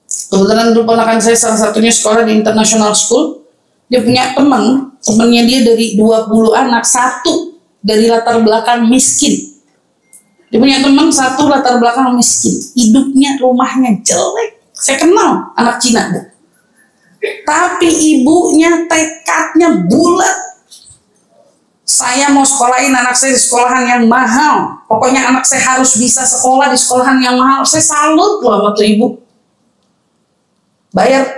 kebetulan dulu ponakan saya salah satunya sekolah di international school. Dia punya temannya dia dari 20 anak, satu dari latar belakang miskin. Dia punya teman satu latar belakang miskin, hidupnya rumahnya jelek. Saya kenal anak Cina, tapi ibunya tekadnya bulat. Saya mau sekolahin anak saya di sekolahan yang mahal. Pokoknya anak saya harus bisa sekolah di sekolahan yang mahal. Saya salut loh sama tuh ibu. Bayar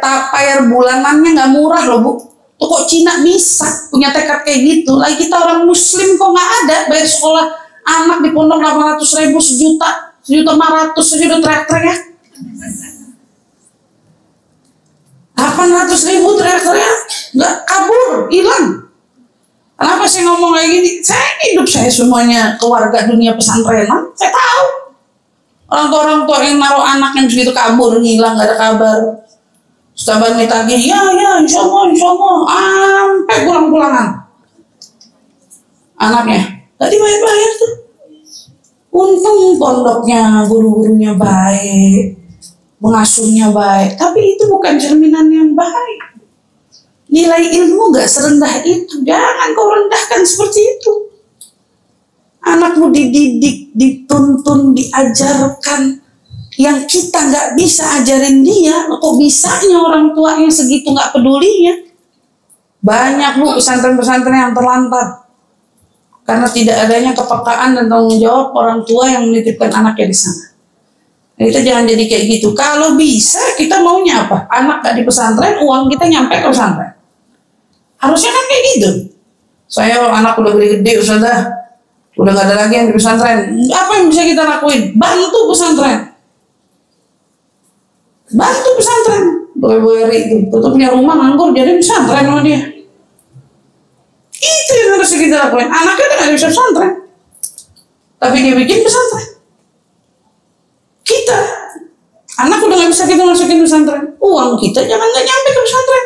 bulanannya nggak murah loh bu. Tuh kok Cina bisa punya tekad kayak gitu. Lagi kita orang Muslim kok nggak ada bayar sekolah anak di pondok 800.000, sejuta 500, sejuta teriak-teriak ya. 800.000 teriak-teriak, nggak kabur, hilang. Kenapa saya ngomong kayak gini? Hidup saya semuanya keluarga dunia pesantrenan, saya tahu. Orang tua yang naruh anak yang segitu kabur, ngilang, nggak ada kabar. Setelah ditagih, ya, insya Allah, sampai pulang-pulangan. Anaknya, nggak dibayar-bayar tuh. Untung pondoknya, guru-gurunya baik, pengasuhnya baik, tapi itu bukan cerminan yang baik. Nilai ilmu gak serendah itu. Jangan kau rendahkan seperti itu. Anakmu dididik, dituntun, diajarkan yang kita gak bisa ajarin dia. Kok bisanya orang tuanya segitu gak pedulinya? Banyak bu pesantren-pesantren yang terlantar karena tidak adanya kepekaan dan tanggung jawab orang tua yang menitipkan anaknya di sana. Kita jangan jadi kayak gitu. Kalau bisa kita maunya apa? Anak gak di pesantren, uang kita nyampe ke pesantren. Harusnya kan kayak gitu. Saya anak udah gede-gede, udah gak ada lagi yang di pesantren. Apa yang bisa kita lakuin? Bantu pesantren. Boy-boy itu punya rumah nganggur jadi pesantren sama dia. Itu yang harus kita lakuin. Anaknya udah gak bisa pesantren, tapi dia bikin pesantren. Kita anak udah gak bisa kita masukin pesantren, uang kita jangan gak nyampe ke pesantren.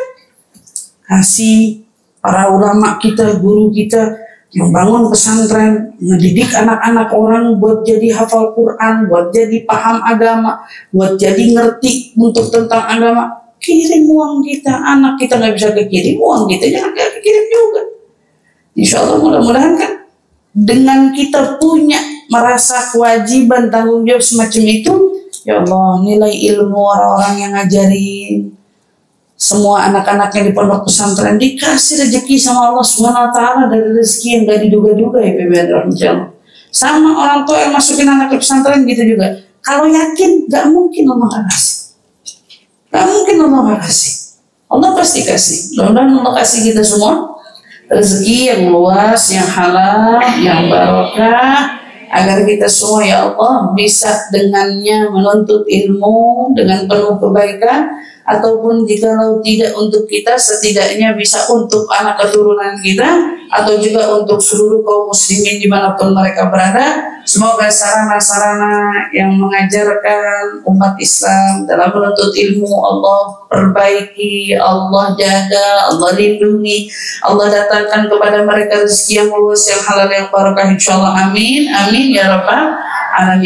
Kasih para ulama kita, guru kita, yang bangun pesantren, ngedidik anak-anak orang buat jadi hafal Quran, buat jadi paham agama, buat jadi ngerti untuk tentang agama. Kirim uang kita, anak kita nggak bisa kekirim, uang kita jangan kekirim juga. Insya Allah mudah-mudahan kan dengan kita punya merasa kewajiban tanggung jawab semacam itu, ya Allah, nilai ilmu orang-orang yang ngajarin, semua anak-anaknya di pondok pesantren dikasih rezeki sama Allah Subhanahu wa taala dari rezeki yang gak diduga-duga ya Allah. Sama orang tua yang masukin anak ke pesantren gitu juga. Kalau yakin gak mungkin Allah gak kasih. Gak mungkin Allah gak kasih. Allah pasti kasih. Mudah-mudahan Allah kasih kita semua rezeki yang luas, yang halal, yang barokah, agar kita semua ya Allah bisa dengannya menuntut ilmu dengan penuh kebaikan, ataupun jikalau tidak untuk kita, setidaknya bisa untuk anak keturunan kita, atau juga untuk seluruh kaum muslimin dimanapun mereka berada. Semoga sarana-sarana yang mengajarkan umat Islam dalam menuntut ilmu Allah perbaiki, Allah jaga, Allah lindungi, Allah datangkan kepada mereka rezeki yang luas, yang halal, yang barokah, insyaallah. Amin, amin ya rabbal alamin.